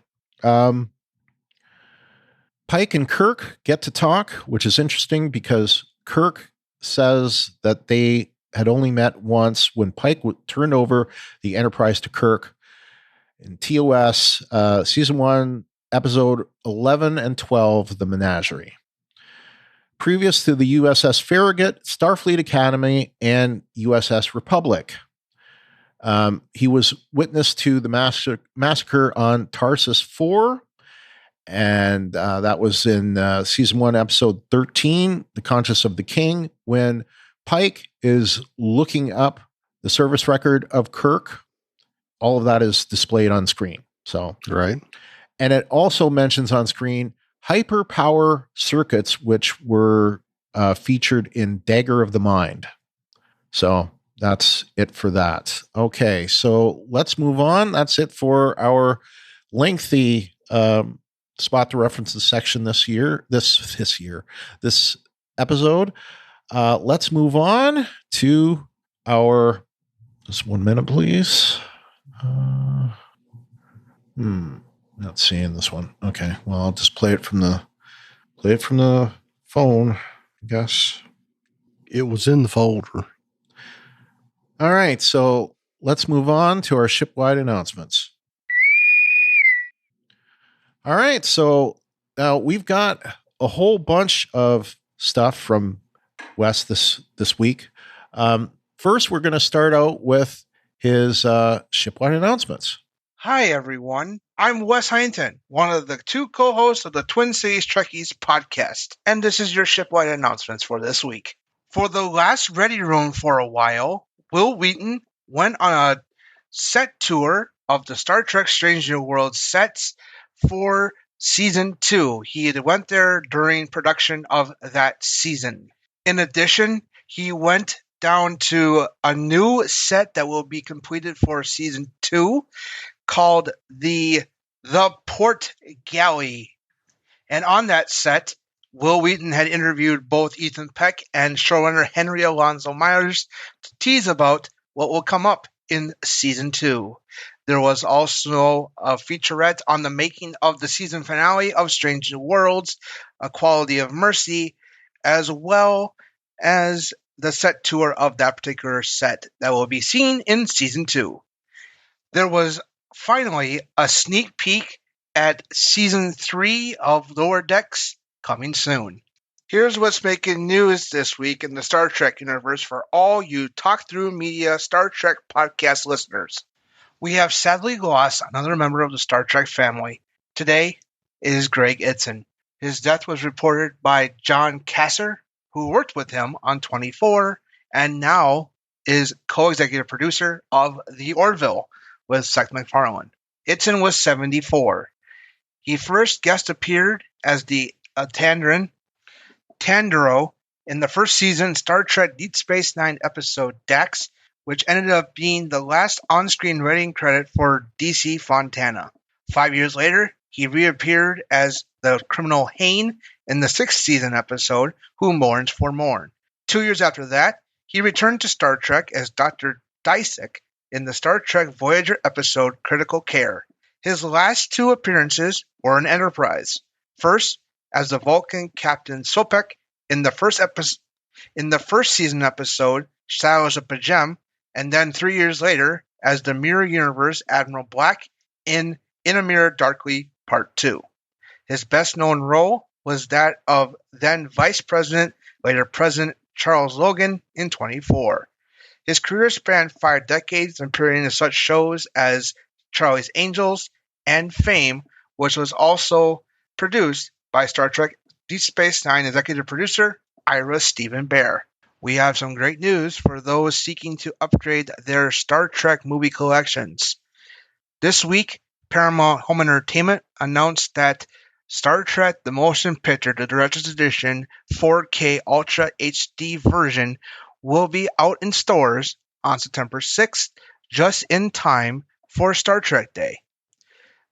Pike and Kirk get to talk, which is interesting because Kirk says that they had only met once when Pike turned over the Enterprise to Kirk in TOS, season 1, episode 11 and 12, The Menagerie. Previous to the USS Farragut, Starfleet Academy, and USS Republic. He was witness to the massacre on Tarsus 4, and that was in season 1, episode 13, The Conscience of the King, when Pike is looking up the service record of Kirk. All of that is displayed on screen. So, right. And it also mentions on screen hyperpower circuits, which were featured in Dagger of the Mind. So that's it for that. Okay, so let's move on. That's it for our lengthy spot the references section this episode. Let's move on to our, just 1 minute, please. Not seeing this one. Okay. Well, I'll just play it from the phone, I guess. It was in the folder. All right. So let's move on to our shipwide announcements. All right. So now we've got a whole bunch of stuff from Wes this week. First, we're going to start out with his shipwide announcements. Hi, everyone. I'm Wes Hinton, one of the 2 co-hosts of the Twin Cities Trekkies podcast, and this is your shipwide announcements for this week. For the last Ready Room for a while, Will Wheaton went on a set tour of the Star Trek Strange New Worlds sets for Season 2. He went there during production of that season. In addition, he went down to a new set that will be completed for Season 2, called the Port Galley. And on that set, Will Wheaton had interviewed both Ethan Peck and showrunner Henry Alonso Myers to tease about what will come up in Season 2. There was also a featurette on the making of the season finale of Strange New Worlds, A Quality of Mercy, as well as the set tour of that particular set that will be seen in Season 2. There was finally a sneak peek at Season 3 of Lower Decks coming soon. Here's what's making news this week in the Star Trek universe for all you Talk Through Media Star Trek podcast listeners. We have sadly lost another member of the Star Trek family. Today is Greg Idson. His death was reported by John Kasser, who worked with him on 24 and now is co-executive producer of The Orville with Seth MacFarlane. Idson was 74. He first guest appeared as the Tandero in the first season Star Trek Deep Space Nine episode Dax, which ended up being the last on-screen writing credit for DC Fontana. 5 years later, he reappeared as the criminal Hane in the 6th season episode Who Mourns for Morn. 2 years after that, he returned to Star Trek as Dr. Dysek in the Star Trek Voyager episode Critical Care. His last 2 appearances were in Enterprise. First, as the Vulcan Captain Sopek in the first season episode Shadows of Pajem, and then 3 years later as the Mirror Universe Admiral Black in a Mirror Darkly Part 2. His best-known role was that of then Vice President, later President Charles Logan in 24. His career spanned 5 decades, appearing in such shows as Charlie's Angels and Fame, which was also produced by Star Trek Deep Space Nine executive producer Ira Stephen Bear. We have some great news for those seeking to upgrade their Star Trek movie collections. This week, Paramount Home Entertainment announced that Star Trek The Motion Picture, the Director's Edition 4K Ultra HD version, will be out in stores on September 6th, just in time for Star Trek Day.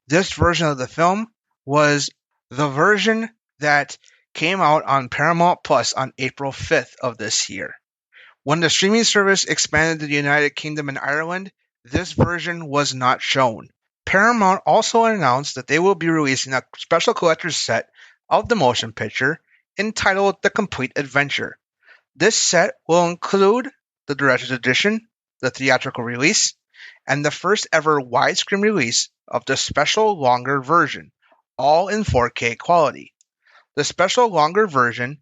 This version of the film was the version that came out on Paramount Plus on April 5th of this year. When the streaming service expanded to the United Kingdom and Ireland, this version was not shown. Paramount also announced that they will be releasing a special collector's set of the motion picture entitled The Complete Adventure. This set will include the Director's Edition, the theatrical release, and the first ever widescreen release of the special longer version, all in 4K quality. The special longer version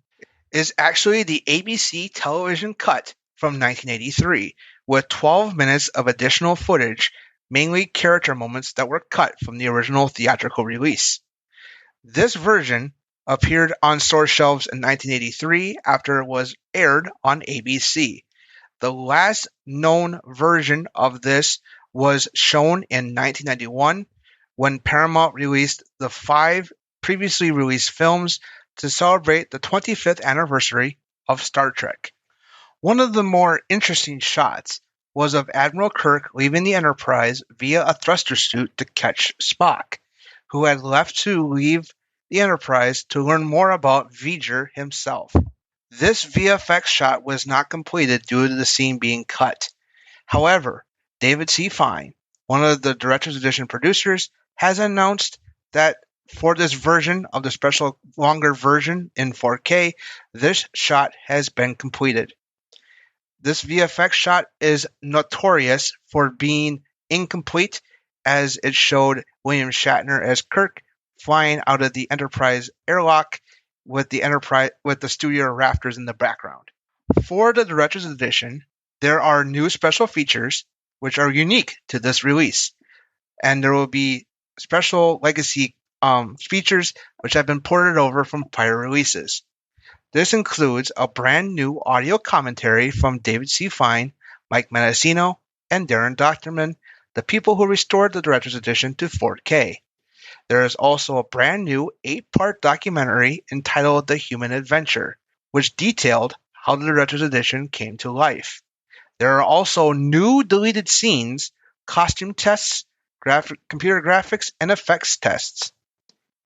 is actually the ABC television cut from 1983, with 12 minutes of additional footage, mainly character moments that were cut from the original theatrical release. This version appeared on store shelves in 1983 after it was aired on ABC. The last known version of this was shown in 1991 when Paramount released the 5 previously released films to celebrate the 25th anniversary of Star Trek. One of the more interesting shots was of Admiral Kirk leaving the Enterprise via a thruster suit to catch Spock, who had left to leave the Enterprise to learn more about V'ger himself. This VFX shot was not completed due to the scene being cut. However, David C. Fine, one of the Director's Edition producers, has announced that for this version of the special longer version in 4K, this shot has been completed. This VFX shot is notorious for being incomplete, as it showed William Shatner as Kirk flying out of the Enterprise airlock with the studio rafters in the background. For the Director's Edition, there are new special features which are unique to this release, and there will be special legacy features which have been ported over from prior releases. This includes a brand new audio commentary from David C. Fine, Mike Mendocino, and Darren Dochterman, the people who restored the Director's Edition to 4K. There is also a brand new 8-part documentary entitled The Human Adventure, which detailed how the Director's Edition came to life. There are also new deleted scenes, costume tests, computer graphics, and effects tests.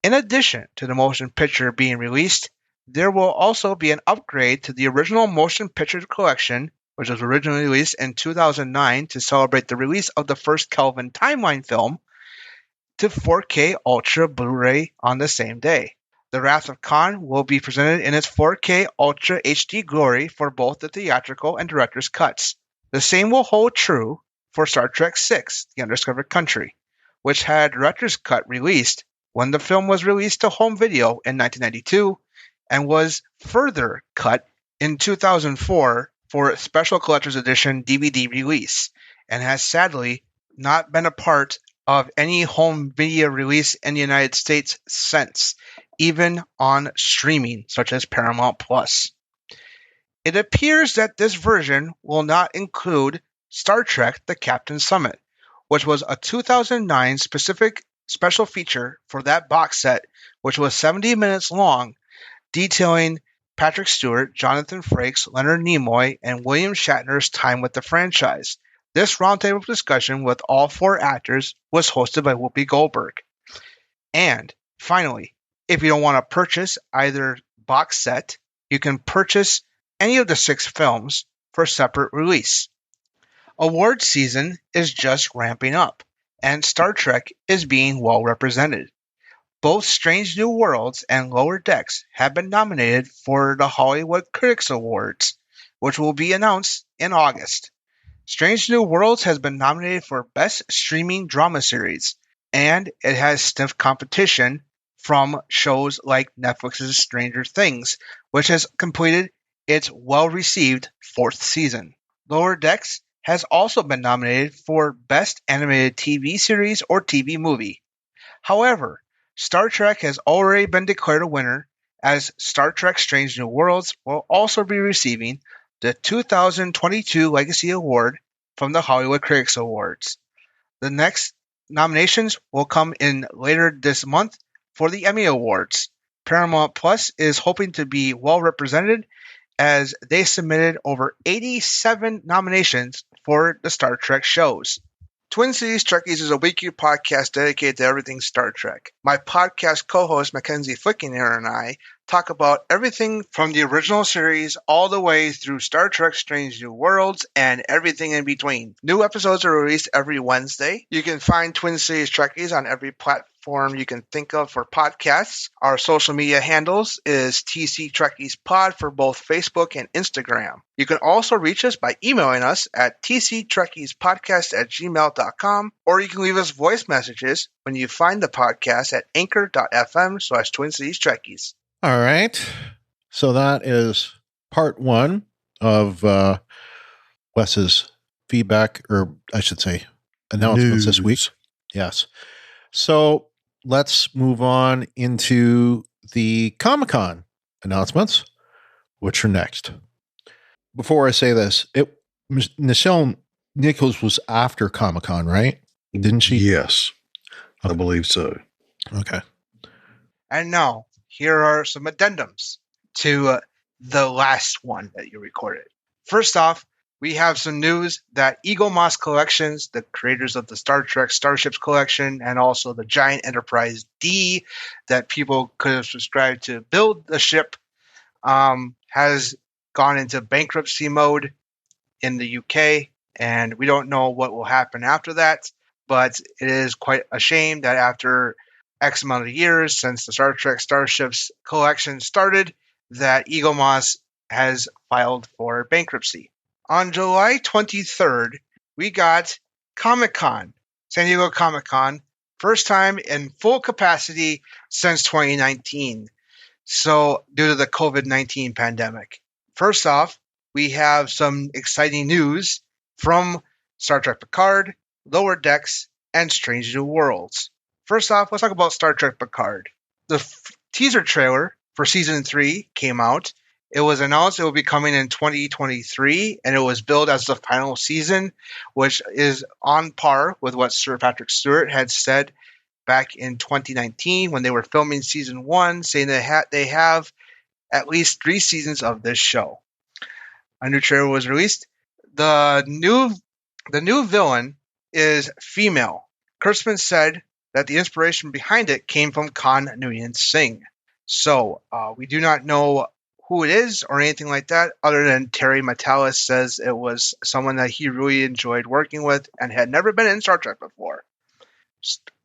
In addition to the motion picture being released, there will also be an upgrade to the original motion picture collection, which was originally released in 2009 to celebrate the release of the first Kelvin Timeline film, to 4K Ultra Blu-ray on the same day. The Wrath of Khan will be presented in its 4K Ultra HD glory for both the theatrical and director's cuts. The same will hold true for Star Trek VI, The Undiscovered Country, which had a director's cut released when the film was released to home video in 1992 and was further cut in 2004 for a special collector's edition DVD release, and has sadly not been a part of any home video release in the United States since, even on streaming such as Paramount Plus. It appears that this version will not include Star Trek The Captain's Summit, which was a 2009 specific special feature for that box set, which was 70 minutes long, detailing Patrick Stewart, Jonathan Frakes, Leonard Nimoy, and William Shatner's time with the franchise. This roundtable discussion with all 4 actors was hosted by Whoopi Goldberg. And finally, if you don't want to purchase either box set, you can purchase any of the 6 films for separate release. Award season is just ramping up, and Star Trek is being well represented. Both Strange New Worlds and Lower Decks have been nominated for the Hollywood Critics Awards, which will be announced in August. Strange New Worlds has been nominated for Best Streaming Drama Series, and it has stiff competition from shows like Netflix's Stranger Things, which has completed its well-received 4th season. Lower Decks has also been nominated for Best Animated TV Series or TV Movie. However, Star Trek has already been declared a winner, as Star Trek Strange New Worlds will also be receiving the 2022 Legacy Award from the Hollywood Critics Awards. The next nominations will come in later this month for the Emmy Awards. Paramount Plus is hoping to be well represented, as they submitted over 87 nominations for the Star Trek shows. Twin Cities Trekkies is a weekly podcast dedicated to everything Star Trek. My podcast co-host Mackenzie Flickinger and I talk about everything from the original series all the way through Star Trek Strange New Worlds and everything in between. New episodes are released every Wednesday. You can find Twin Cities Trekkies on every platform you can think of for podcasts. Our social media handles is TC Trekkies Pod for both Facebook and Instagram. You can also reach us by emailing us at tctrekkiespodcast@gmail.com, or you can leave us voice messages when you find the podcast at anchor.fm/Twin Cities Trekkies. All right. So that is part one of Wes's feedback, or I should say announcements this week. Yes. So let's move on into the Comic-Con announcements, which are next. Before I say this, Nichelle Nichols was after Comic-Con, right? Didn't she? Yes, I believe so. Okay. And now, here are some addendums to the last one that you recorded. First off, we have some news that Eagle Moss Collections, the creators of the Star Trek Starships collection, and also the Giant Enterprise D that people could have subscribed to build the ship, has gone into bankruptcy mode in the UK, and we don't know what will happen after that, but it is quite a shame that after X amount of years since the Star Trek Starships collection started, that Eagle Moss has filed for bankruptcy. On July 23rd, we got Comic-Con, San Diego Comic-Con, first time in full capacity since 2019. So, due to the COVID-19 pandemic. First off, we have some exciting news from Star Trek Picard, Lower Decks, and Strange New Worlds. First off, let's talk about Star Trek Picard. The teaser trailer for Season 3 came out. It was announced it will be coming in 2023, and it was billed as the final season, which is on par with what Sir Patrick Stewart had said back in 2019 when they were filming Season 1, saying that they have at least 3 seasons of this show. A new trailer was released. The new villain is female. Kurtzman said that the inspiration behind it came from Khan Noonien-Singh. So we do not know who it is or anything like that, other than Terry Matalas says it was someone that he really enjoyed working with and had never been in Star Trek before.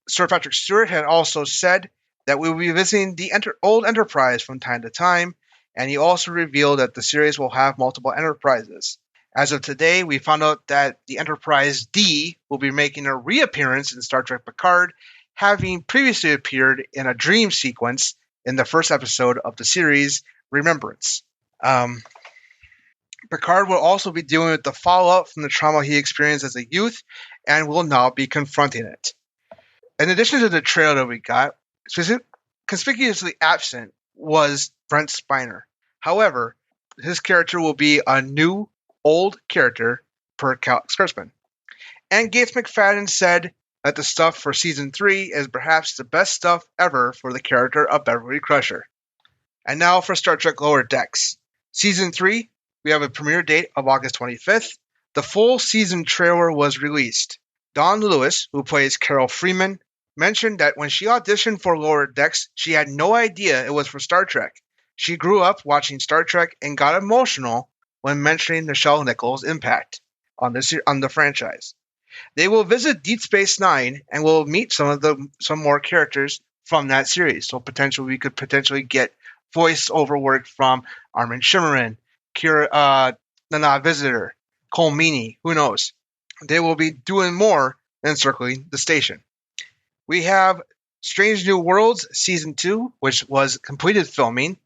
Sir Patrick Stewart had also said that we will be visiting the old Enterprise from time to time, and he also revealed that the series will have multiple Enterprises. As of today, we found out that the Enterprise D will be making a reappearance in Star Trek Picard, having previously appeared in a dream sequence in the first episode of the series, Remembrance. Picard will also be dealing with the fallout from the trauma he experienced as a youth, and will now be confronting it. In addition to the trailer that we got, conspicuously absent was Brent Spiner. However, his character will be a new, old character per Alex Kurtzman. And Gates McFadden said that the stuff for Season 3 is perhaps the best stuff ever for the character of Beverly Crusher. And now for Star Trek Lower Decks. Season 3, we have a premiere date of August 25th. The full season trailer was released. Dawn Lewis, who plays Carol Freeman, mentioned that when she auditioned for Lower Decks, she had no idea it was for Star Trek. She grew up watching Star Trek and got emotional when mentioning Nichelle Nichols' impact on the franchise. They will visit Deep Space Nine and will meet some more characters from that series. So we could potentially get voiceover work from Armin Shimmerin, Nana Visitor, Cole Meany, who knows. They will be doing more than circling the station. We have Strange New Worlds Season 2, which was completed filming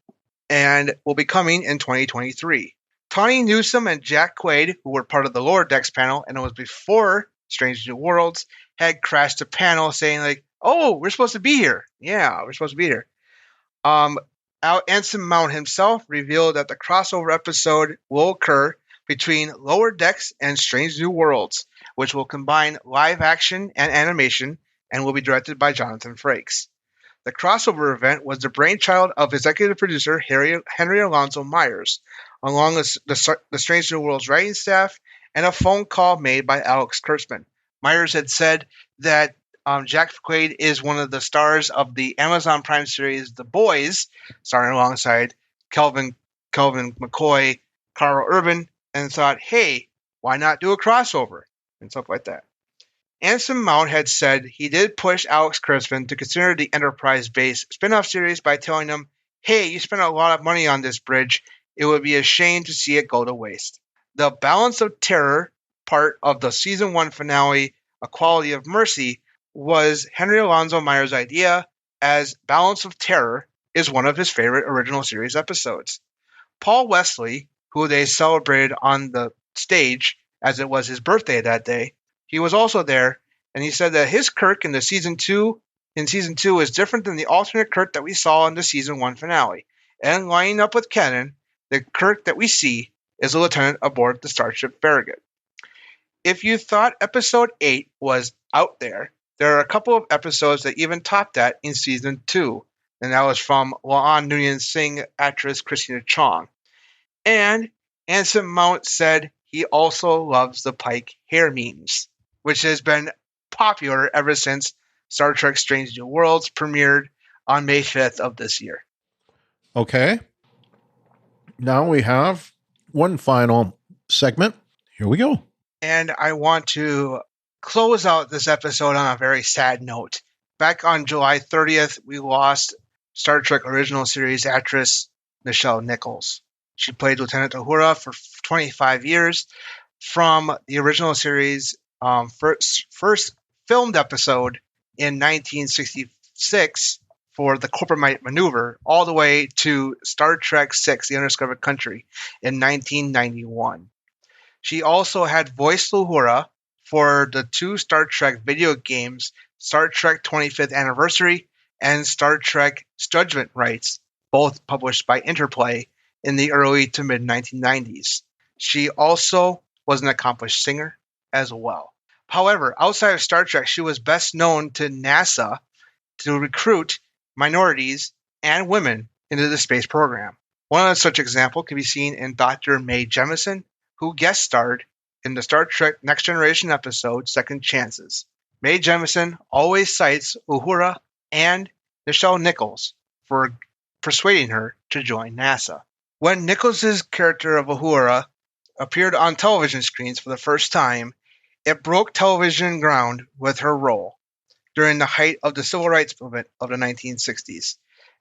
and will be coming in 2023. Tawny Newsome and Jack Quaid, who were part of the Lower Decks panel, and it was before Strange New Worlds, had crashed the panel saying like, "Oh, we're supposed to be here. Yeah, we're supposed to be here." Anson Mount himself revealed that the crossover episode will occur between Lower Decks and Strange New Worlds, which will combine live action and animation and will be directed by Jonathan Frakes. The crossover event was the brainchild of executive producer Henry Alonso Myers, along with the Strange New Worlds writing staff, and a phone call made by Alex Kurtzman. Myers had said that Jack Quaid is one of the stars of the Amazon Prime series The Boys, starring alongside Kelvin McCoy, Carl Urban, and thought, hey, why not do a crossover? And stuff like that. Anson Mount had said he did push Alex Kurtzman to consider the Enterprise-based spin-off series by telling him, hey, you spent a lot of money on this bridge. It would be a shame to see it go to waste. The Balance of Terror part of the season 1 finale, A Quality of Mercy, was Henry Alonso Myers' idea, as Balance of Terror is one of his favorite original series episodes. Paul Wesley, who they celebrated on the stage as it was his birthday that day, he was also there, and he said that his Kirk in season 2 is different than the alternate Kirk that we saw in the season 1 finale. And lining up with canon, the Kirk that we see is a lieutenant aboard the starship Farragut. If you thought episode 8 was out there are a couple of episodes that even topped that in season 2, and that was from Noonien-Singh actress Christina Chong. And Anson Mount said he also loves the Pike hair memes, which has been popular ever since Star Trek Strange New Worlds premiered on May 5th of this year. Okay. Now we have one final segment. Here we go. And I want to close out this episode on a very sad note. Back on July 30th, we lost Star Trek Original Series actress Nichelle Nichols. She played Lieutenant Uhura for 25 years, from the original series first filmed episode in 1966 for the Copromite Maneuver, all the way to Star Trek VI, The Undiscovered Country, in 1991. She also had voiced Uhura for the 2 Star Trek video games, Star Trek 25th Anniversary and Star Trek Judgment Rights, both published by Interplay in the early to mid-1990s. She also was an accomplished singer as well. However, outside of Star Trek, she was best known to NASA to recruit minorities and women into the space program. One such example can be seen in Dr. Mae Jemison, who guest starred in the Star Trek Next Generation episode Second Chances. Mae Jemison always cites Uhura and Nichelle Nichols for persuading her to join NASA. When Nichols' character of Uhura appeared on television screens for the first time, it broke television ground with her role during the height of the civil rights movement of the 1960s.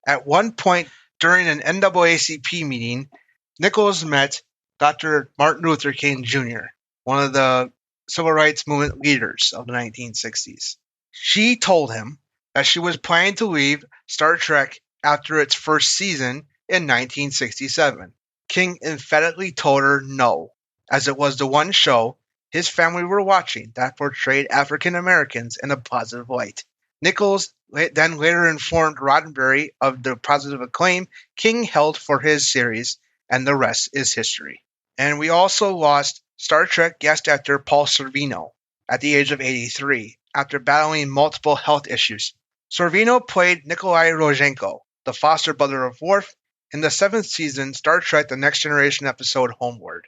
At one point during an NAACP meeting, Nichols met Dr. Martin Luther King Jr., one of the civil rights movement leaders of the 1960s. She told him that she was planning to leave Star Trek after its first season in 1967. King emphatically told her no, as it was the one show his family were watching that portrayed African Americans in a positive light. Nichols then later informed Roddenberry of the positive acclaim King held for his series, and the rest is history. And we also lost Star Trek guest actor Paul Sorvino at the age of 83 after battling multiple health issues. Sorvino played Nikolai Rozhenko, the foster brother of Worf, in the 7th season Star Trek The Next Generation episode Homeward.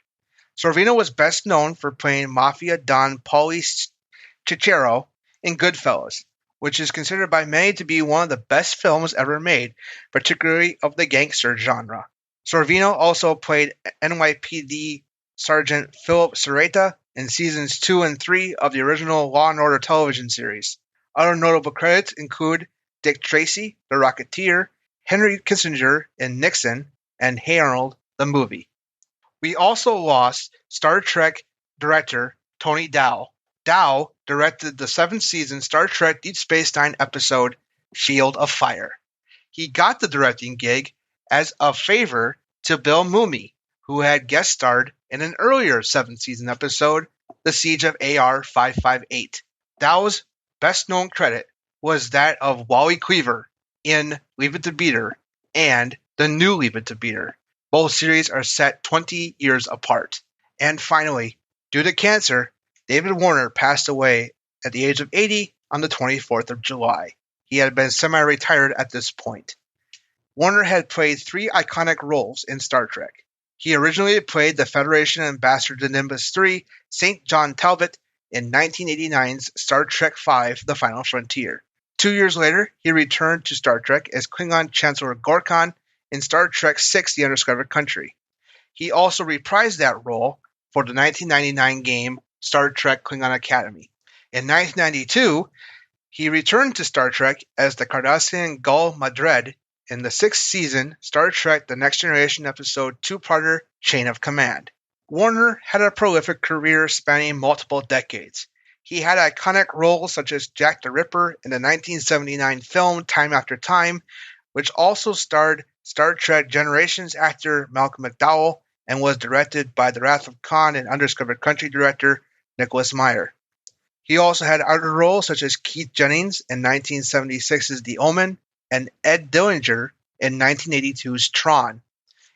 Sorvino was best known for playing Mafia Don Paulie Cicero in Goodfellas, which is considered by many to be one of the best films ever made, particularly of the gangster genre. Sorvino also played NYPD Sergeant Philip Serrata in seasons 2 and 3 of the original Law & Order television series. Other notable credits include Dick Tracy, The Rocketeer, Henry Kissinger in Nixon, and Hey Arnold, the movie. We also lost Star Trek director Tony Dow. Dow directed the 7th season Star Trek Deep Space Nine episode Shield of Fire. He got the directing gig as a favor to Bill Mumy, who had guest starred in an earlier 7th season episode, The Siege of AR-558. Dow's best-known credit was that of Wally Cleaver in Leave It to Beater and the new Leave It to Beater. Both series are set 20 years apart. And finally, due to cancer, David Warner passed away at the age of 80 on the 24th of July. He had been semi-retired at this point. Warner had played 3 iconic roles in Star Trek. He originally played the Federation ambassador to Nimbus 3, St. John Talbot, in 1989's Star Trek V, The Final Frontier. 2 years later, he returned to Star Trek as Klingon Chancellor Gorkon in Star Trek VI, The Undiscovered Country. He also reprised that role for the 1999 game Star Trek Klingon Academy. In 1992, he returned to Star Trek as the Cardassian Gul Madred in the 6th season Star Trek The Next Generation episode two-parter Chain of Command. Warner had a prolific career spanning multiple decades. He had iconic roles such as Jack the Ripper in the 1979 film Time After Time, which also starred Star Trek Generations actor Malcolm McDowell and was directed by the Wrath of Khan and Undiscovered Country director Nicholas Meyer. He also had other roles such as Keith Jennings in 1976's The Omen and Ed Dillinger in 1982's Tron.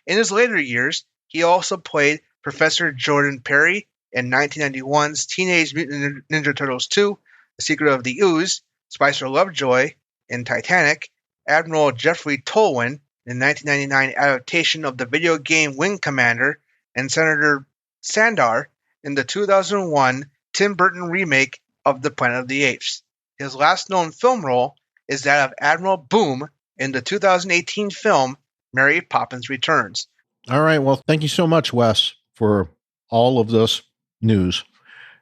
In his later years, he also played Professor Jordan Perry in 1991's Teenage Mutant Ninja Turtles 2, The Secret of the Ooze, Spicer Lovejoy in Titanic, Admiral Jeffrey Tolwyn in the 1999 adaptation of the video game Wing Commander, and Senator Sandar in the 2001 Tim Burton remake of The Planet of the Apes. His last known film role is that of Admiral Boom in the 2018 film Mary Poppins Returns. All right. Well, thank you so much, Wes, for all of this news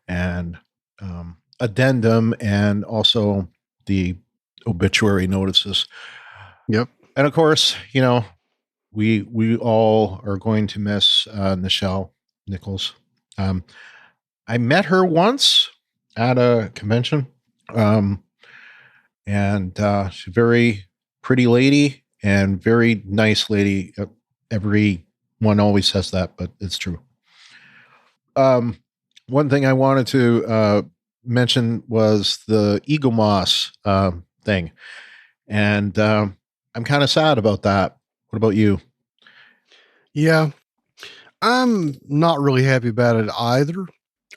and addendum and also the obituary notices. Yep. And of course, you know, we all are going to miss Nichelle Nichols. I met her once at a convention, and she's a very pretty lady and very nice lady. Everyone always says that, but it's true. One thing I wanted to mention was the Eagle Moss thing, and I'm kind of sad about that. What about you? Yeah, I'm not really happy about it either.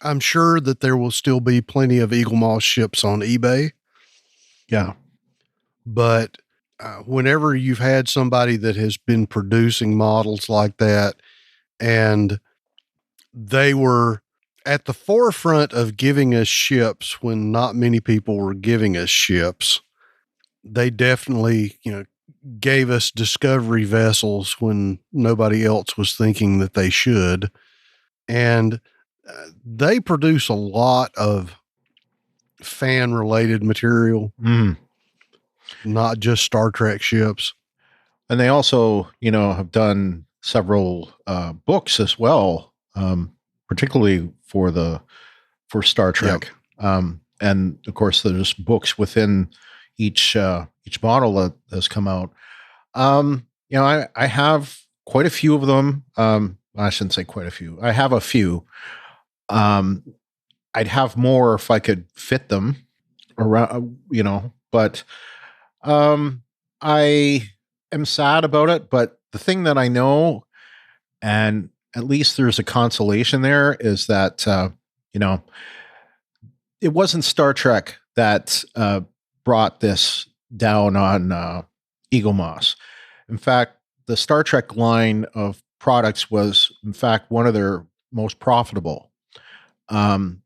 I'm sure that there will still be plenty of Eagle Moss ships on eBay. Yeah. But whenever you've had somebody that has been producing models like that, and they were at the forefront of giving us ships when not many people were giving us ships, they definitely, gave us discovery vessels when nobody else was thinking that they should. And they produce a lot of fan related material, not just Star Trek ships. And they also, have done several books as well, particularly for Star Trek. Yep. And of course, there's books within each model that has come out. I have quite a few of them. I shouldn't say quite a few. I have a few. I'd have more if I could fit them around, but I am sad about it. But the thing that I know, and at least there's a consolation there, is that, it wasn't Star Trek that brought this down on Eagle Moss. In fact, the Star Trek line of products was, in fact, one of their most profitable. From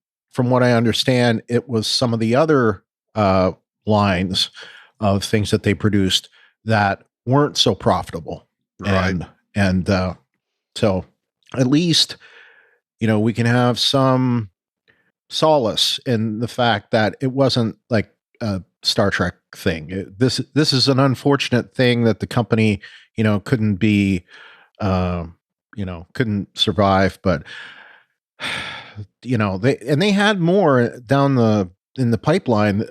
what I understand, it was some of the other lines of things that they produced that weren't so profitable. Right. And so at least, we can have some solace in the fact that it wasn't like a Star Trek thing. This is an unfortunate thing that the company, couldn't be, couldn't survive, but they had more down in the pipeline.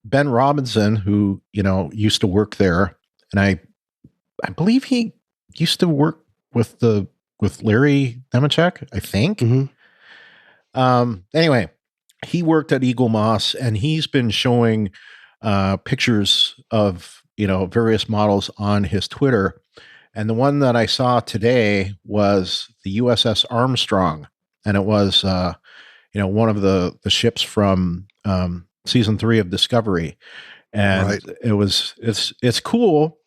Ben Robinson, who, used to work there, and I believe he used to work with the with Larry Nemechek, I think. Mm-hmm. Anyway, he worked at Eagle Moss, and he's been showing pictures of various models on his Twitter. And the one that I saw today was the USS Armstrong, and it was one of the ships from season 3 of Discovery, and Right. it's cool.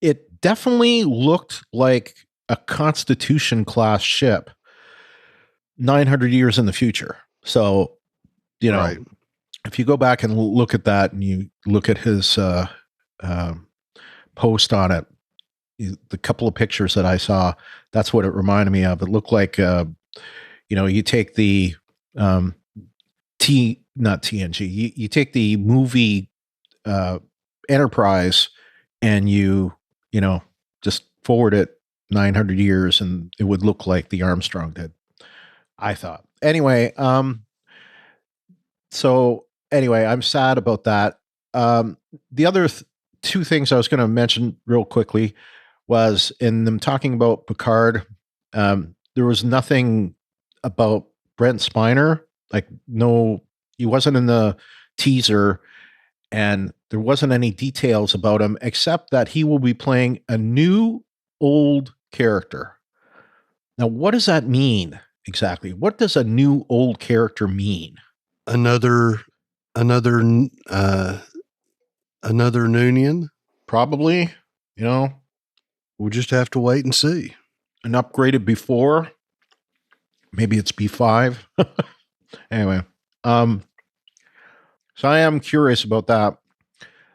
It definitely looked like a Constitution class ship 900 years in the future. So, Right. if you go back and look at that, and you look at his post on it, the couple of pictures that I saw, that's what it reminded me of. It looked like, you take the not TNG, you take the movie Enterprise, and you just forward it 900 years, and it would look like the Armstrong did, I thought. Anyway, so anyway, I'm sad about that. The other two things I was going to mention real quickly was in them talking about Picard. There was nothing about Brent Spiner. Like, no, he wasn't in the teaser, and there wasn't any details about him except that he will be playing a new old character. Now, what does that mean exactly? What does a new old character mean? Another Noonien. Probably, We'll just have to wait and see. an upgraded before. Maybe it's B5. Anyway, so I am curious about that.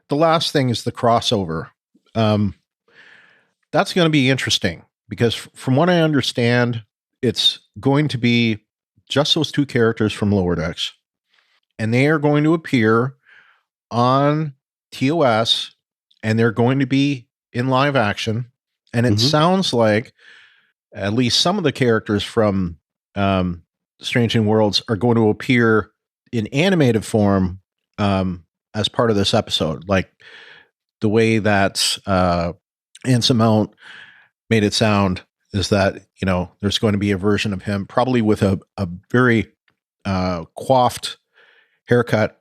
The last thing is the crossover. That's going to be interesting because from what I understand, it's going to be just those two characters from Lower Decks, and they are going to appear on TOS, and they're going to be in live action. And it sounds like at least some of the characters from Strange New Worlds are going to appear in animated form as part of this episode. Like the way that Anson Mount made it sound is that, there's going to be a version of him probably with a very coiffed haircut.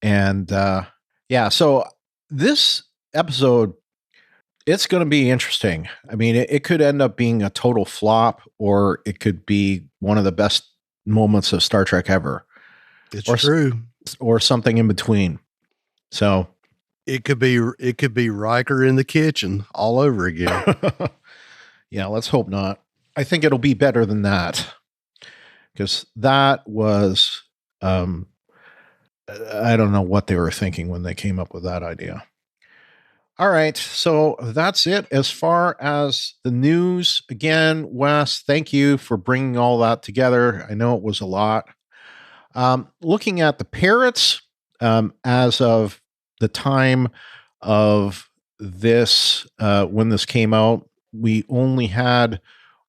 And so this episode, it's going to be interesting. I mean, it could end up being a total flop, or it could be one of the best moments of Star Trek ever. It's true. Or something in between. So it could be Riker in the kitchen all over again. Yeah, let's hope not. I think it'll be better than that, because that was I don't know what they were thinking when they came up with that idea. All right, so that's it as far as the news. Again, Wes, thank you for bringing all that together. I know it was a lot. Looking at the parrots, as of the time of this, when this came out, we only had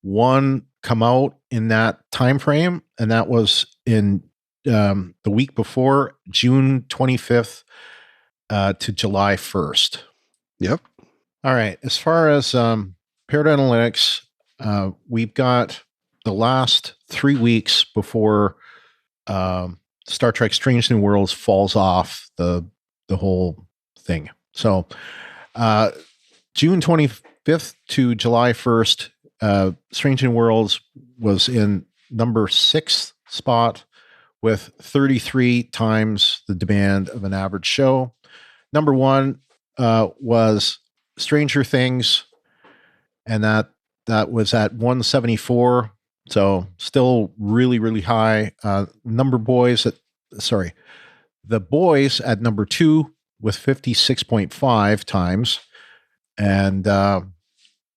one come out in that time frame, and that was in the week before, June 25th to July 1st. Yep. All right. As far as Parrot Analytics, we've got the last 3 weeks before Star Trek Strange New Worlds falls off the whole thing. So June 25th to July 1st, Strange New Worlds was in number 6 spot with 33 times the demand of an average show. Number 1 was Stranger Things, and that was at 174. So still really, really high. The Boys at number 2 with 56.5 times. And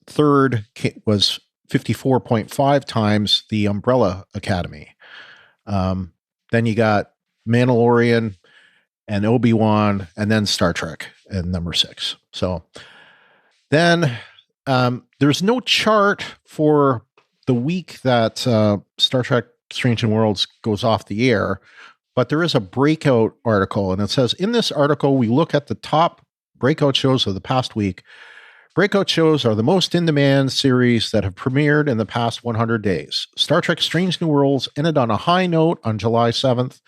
third was 54.5 times the Umbrella Academy. Then you got Mandalorian and Obi-Wan, and then Star Trek at number 6. So then there's no chart for the week that Star Trek Strange New Worlds goes off the air, but there is a breakout article, and it says, in this article, we look at the top breakout shows of the past week, Breakout shows are the most in-demand series that have premiered in the past 100 days. Star Trek Strange New Worlds ended on a high note on July 7th.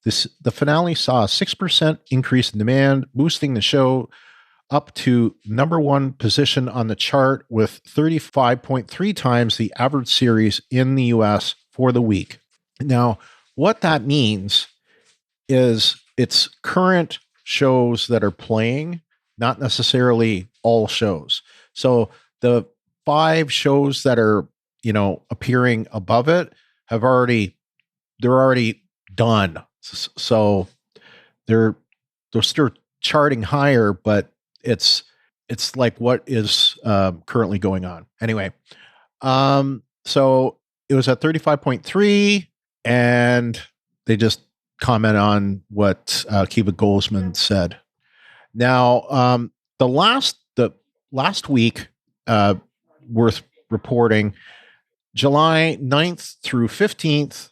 The finale saw a 6% increase in demand, boosting the show up to number one position on the chart with 35.3 times the average series in the US for the week. Now, what that means is it's current shows that are playing, not necessarily all shows. So the 5 shows that are, appearing above it they're already done. So they're still charting higher, but it's like what is currently going on. Anyway, so it was at 35.3, and they just comment on what Kiva Goldsman said. Now, the last week worth reporting, July 9th through 15th,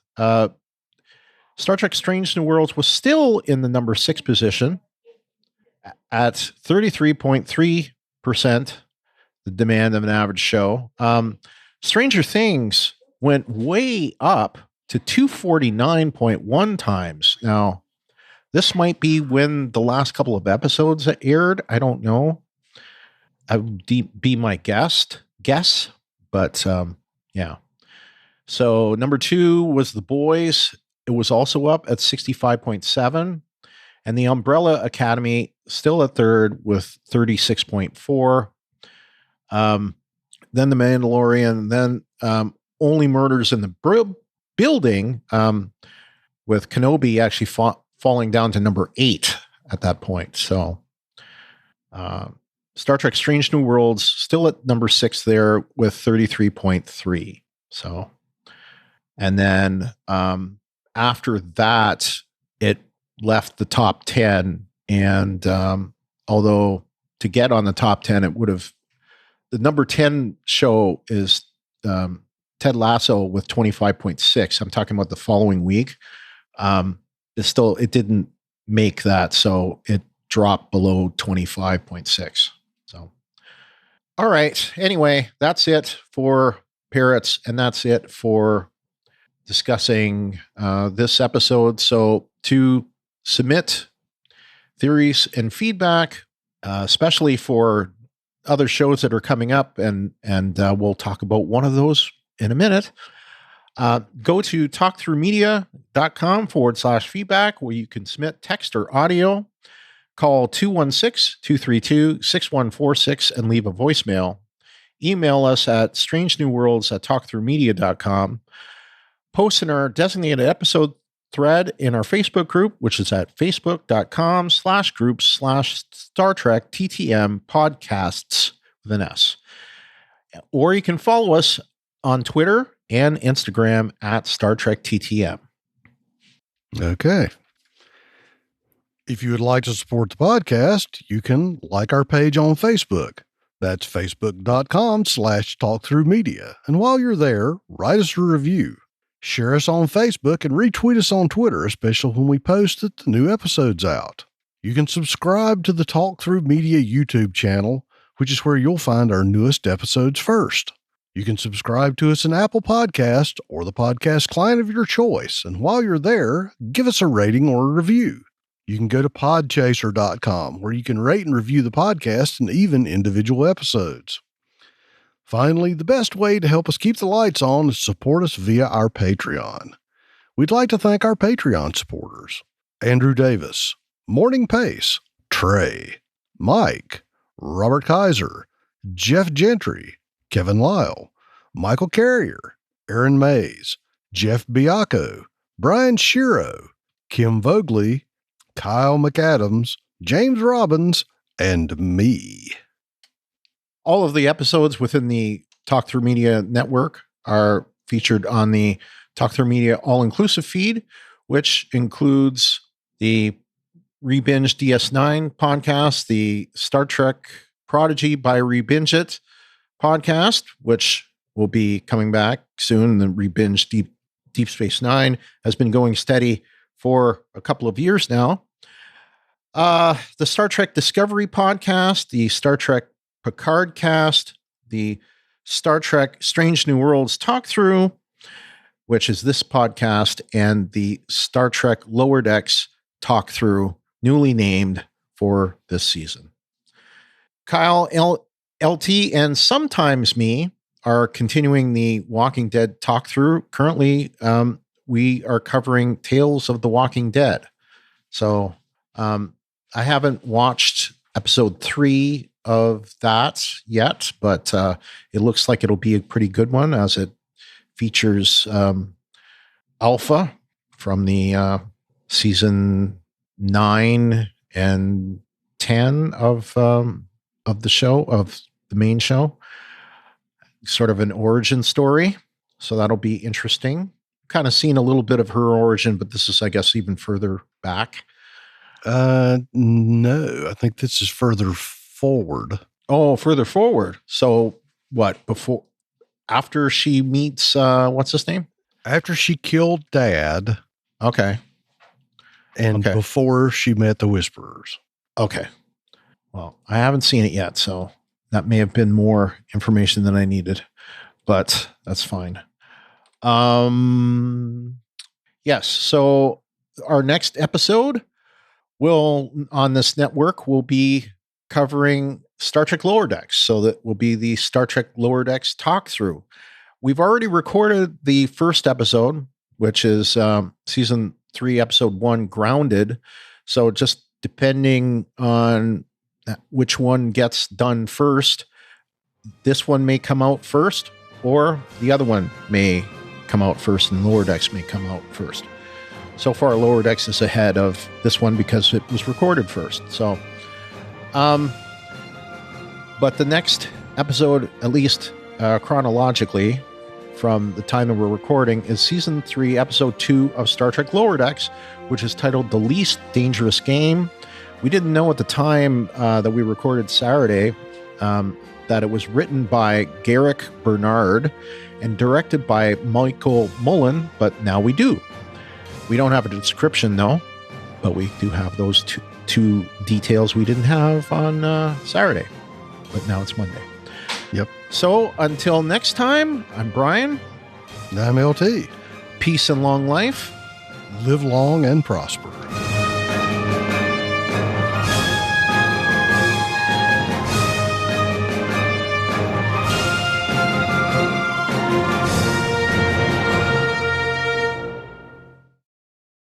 Star Trek Strange New Worlds was still in the number 6 position at 33.3%, the demand of an average show. Stranger Things went way up to 249.1 times. Now, this might be when the last couple of episodes aired. I don't know. I would be my guess, but yeah. So number 2 was The Boys. It was also up at 65.7. And The Umbrella Academy still at third with 36.4. Then The Mandalorian, then Only Murders in the Building, with Kenobi actually falling down to number 8 at that point. So Star Trek Strange New Worlds still at number 6 there with 33.3. So, and then after that, it left the top 10. And although to get on the top 10, it would have, the number 10 show is Ted Lasso with 25.6. I'm talking about the following week. It didn't make that, so it dropped below 25.6. So, all right. Anyway, that's it for Parrots, and that's it for discussing this episode. So to submit theories and feedback, especially for other shows that are coming up, and we'll talk about one of those in a minute. Go to talkthroughmedia.com/feedback, where you can submit text or audio. Call 216-232-6146 and leave a voicemail. Email us at strangenewworlds@talkthroughmedia.com. Post in our designated episode thread in our Facebook group, which is at facebook.com/groups/Star Trek TTM podcasts with an S. Or you can follow us on Twitter and Instagram at Star Trek TTM. Okay. If you would like to support the podcast, you can like our page on Facebook. That's facebook.com/talkthroughmedia. And while you're there, write us a review. Share us on Facebook and retweet us on Twitter, especially when we post that the new episode's out. You can subscribe to the Talk Through Media YouTube channel, which is where you'll find our newest episodes first. You can subscribe to us in Apple Podcast or the podcast client of your choice. And while you're there, give us a rating or a review. You can go to podchaser.com, where you can rate and review the podcast and even individual episodes. Finally, the best way to help us keep the lights on is to support us via our Patreon. We'd like to thank our Patreon supporters: Andrew Davis, Morning Pace, Trey, Mike, Robert Kaiser, Jeff Gentry, Kevin Lyle, Michael Carrier, Aaron Mays, Jeff Biacco, Brian Shiro, Kim Vogley, Kyle McAdams, James Robbins, and me. All of the episodes within the Talk Through Media network are featured on the Talk Through Media all-inclusive feed, which includes the Rebinge DS9 podcast, the Star Trek Prodigy by Rebinge It podcast, which will be coming back soon. The Rebinge Deep Space Nine has been going steady for a couple of years now. The Star Trek Discovery podcast, the Star Trek Picard Cast, the Star Trek Strange New Worlds Talk Through, which is this podcast, and the Star Trek Lower Decks Talk Through, newly named for this season. Kyle, LT, and sometimes me are continuing the Walking Dead talk through. Currently, we are covering Tales of the Walking Dead. So I haven't watched episode 3 of that yet, but it looks like it'll be a pretty good one as it features Alpha from the season 9 and 10 of the show, of the main show, sort of an origin story. So that'll be interesting. Kind of seen a little bit of her origin, but this is, I guess, even further back. No, I think this is further forward. Oh, further forward. So what, after she meets, what's his name? After she killed Dad. Okay. And before she met the Whisperers. Okay. Well, I haven't seen it yet, so that may have been more information than I needed, but that's fine. Yes. So our next episode on this network will be covering Star Trek Lower Decks. So that will be the Star Trek Lower Decks talk through. We've already recorded the first episode, which is season 3, episode 1, Grounded. So just depending on which one gets done first, this one may come out first, or the other one may come out first, and Lower Decks may come out first. So far, Lower Decks is ahead of this one because it was recorded first. So, but the next episode, at least chronologically, from the time that we're recording, is season 3, episode 2 of Star Trek Lower Decks, which is titled The Least Dangerous Game. We didn't know at the time that we recorded Saturday that it was written by Garrick Bernard and directed by Michael Mullen, but now we do. We don't have a description, though, but we do have those two details we didn't have on Saturday, but now it's Monday. Yep. So until next time, I'm Brian. And I'm LT. Peace and long life. Live long and prosper.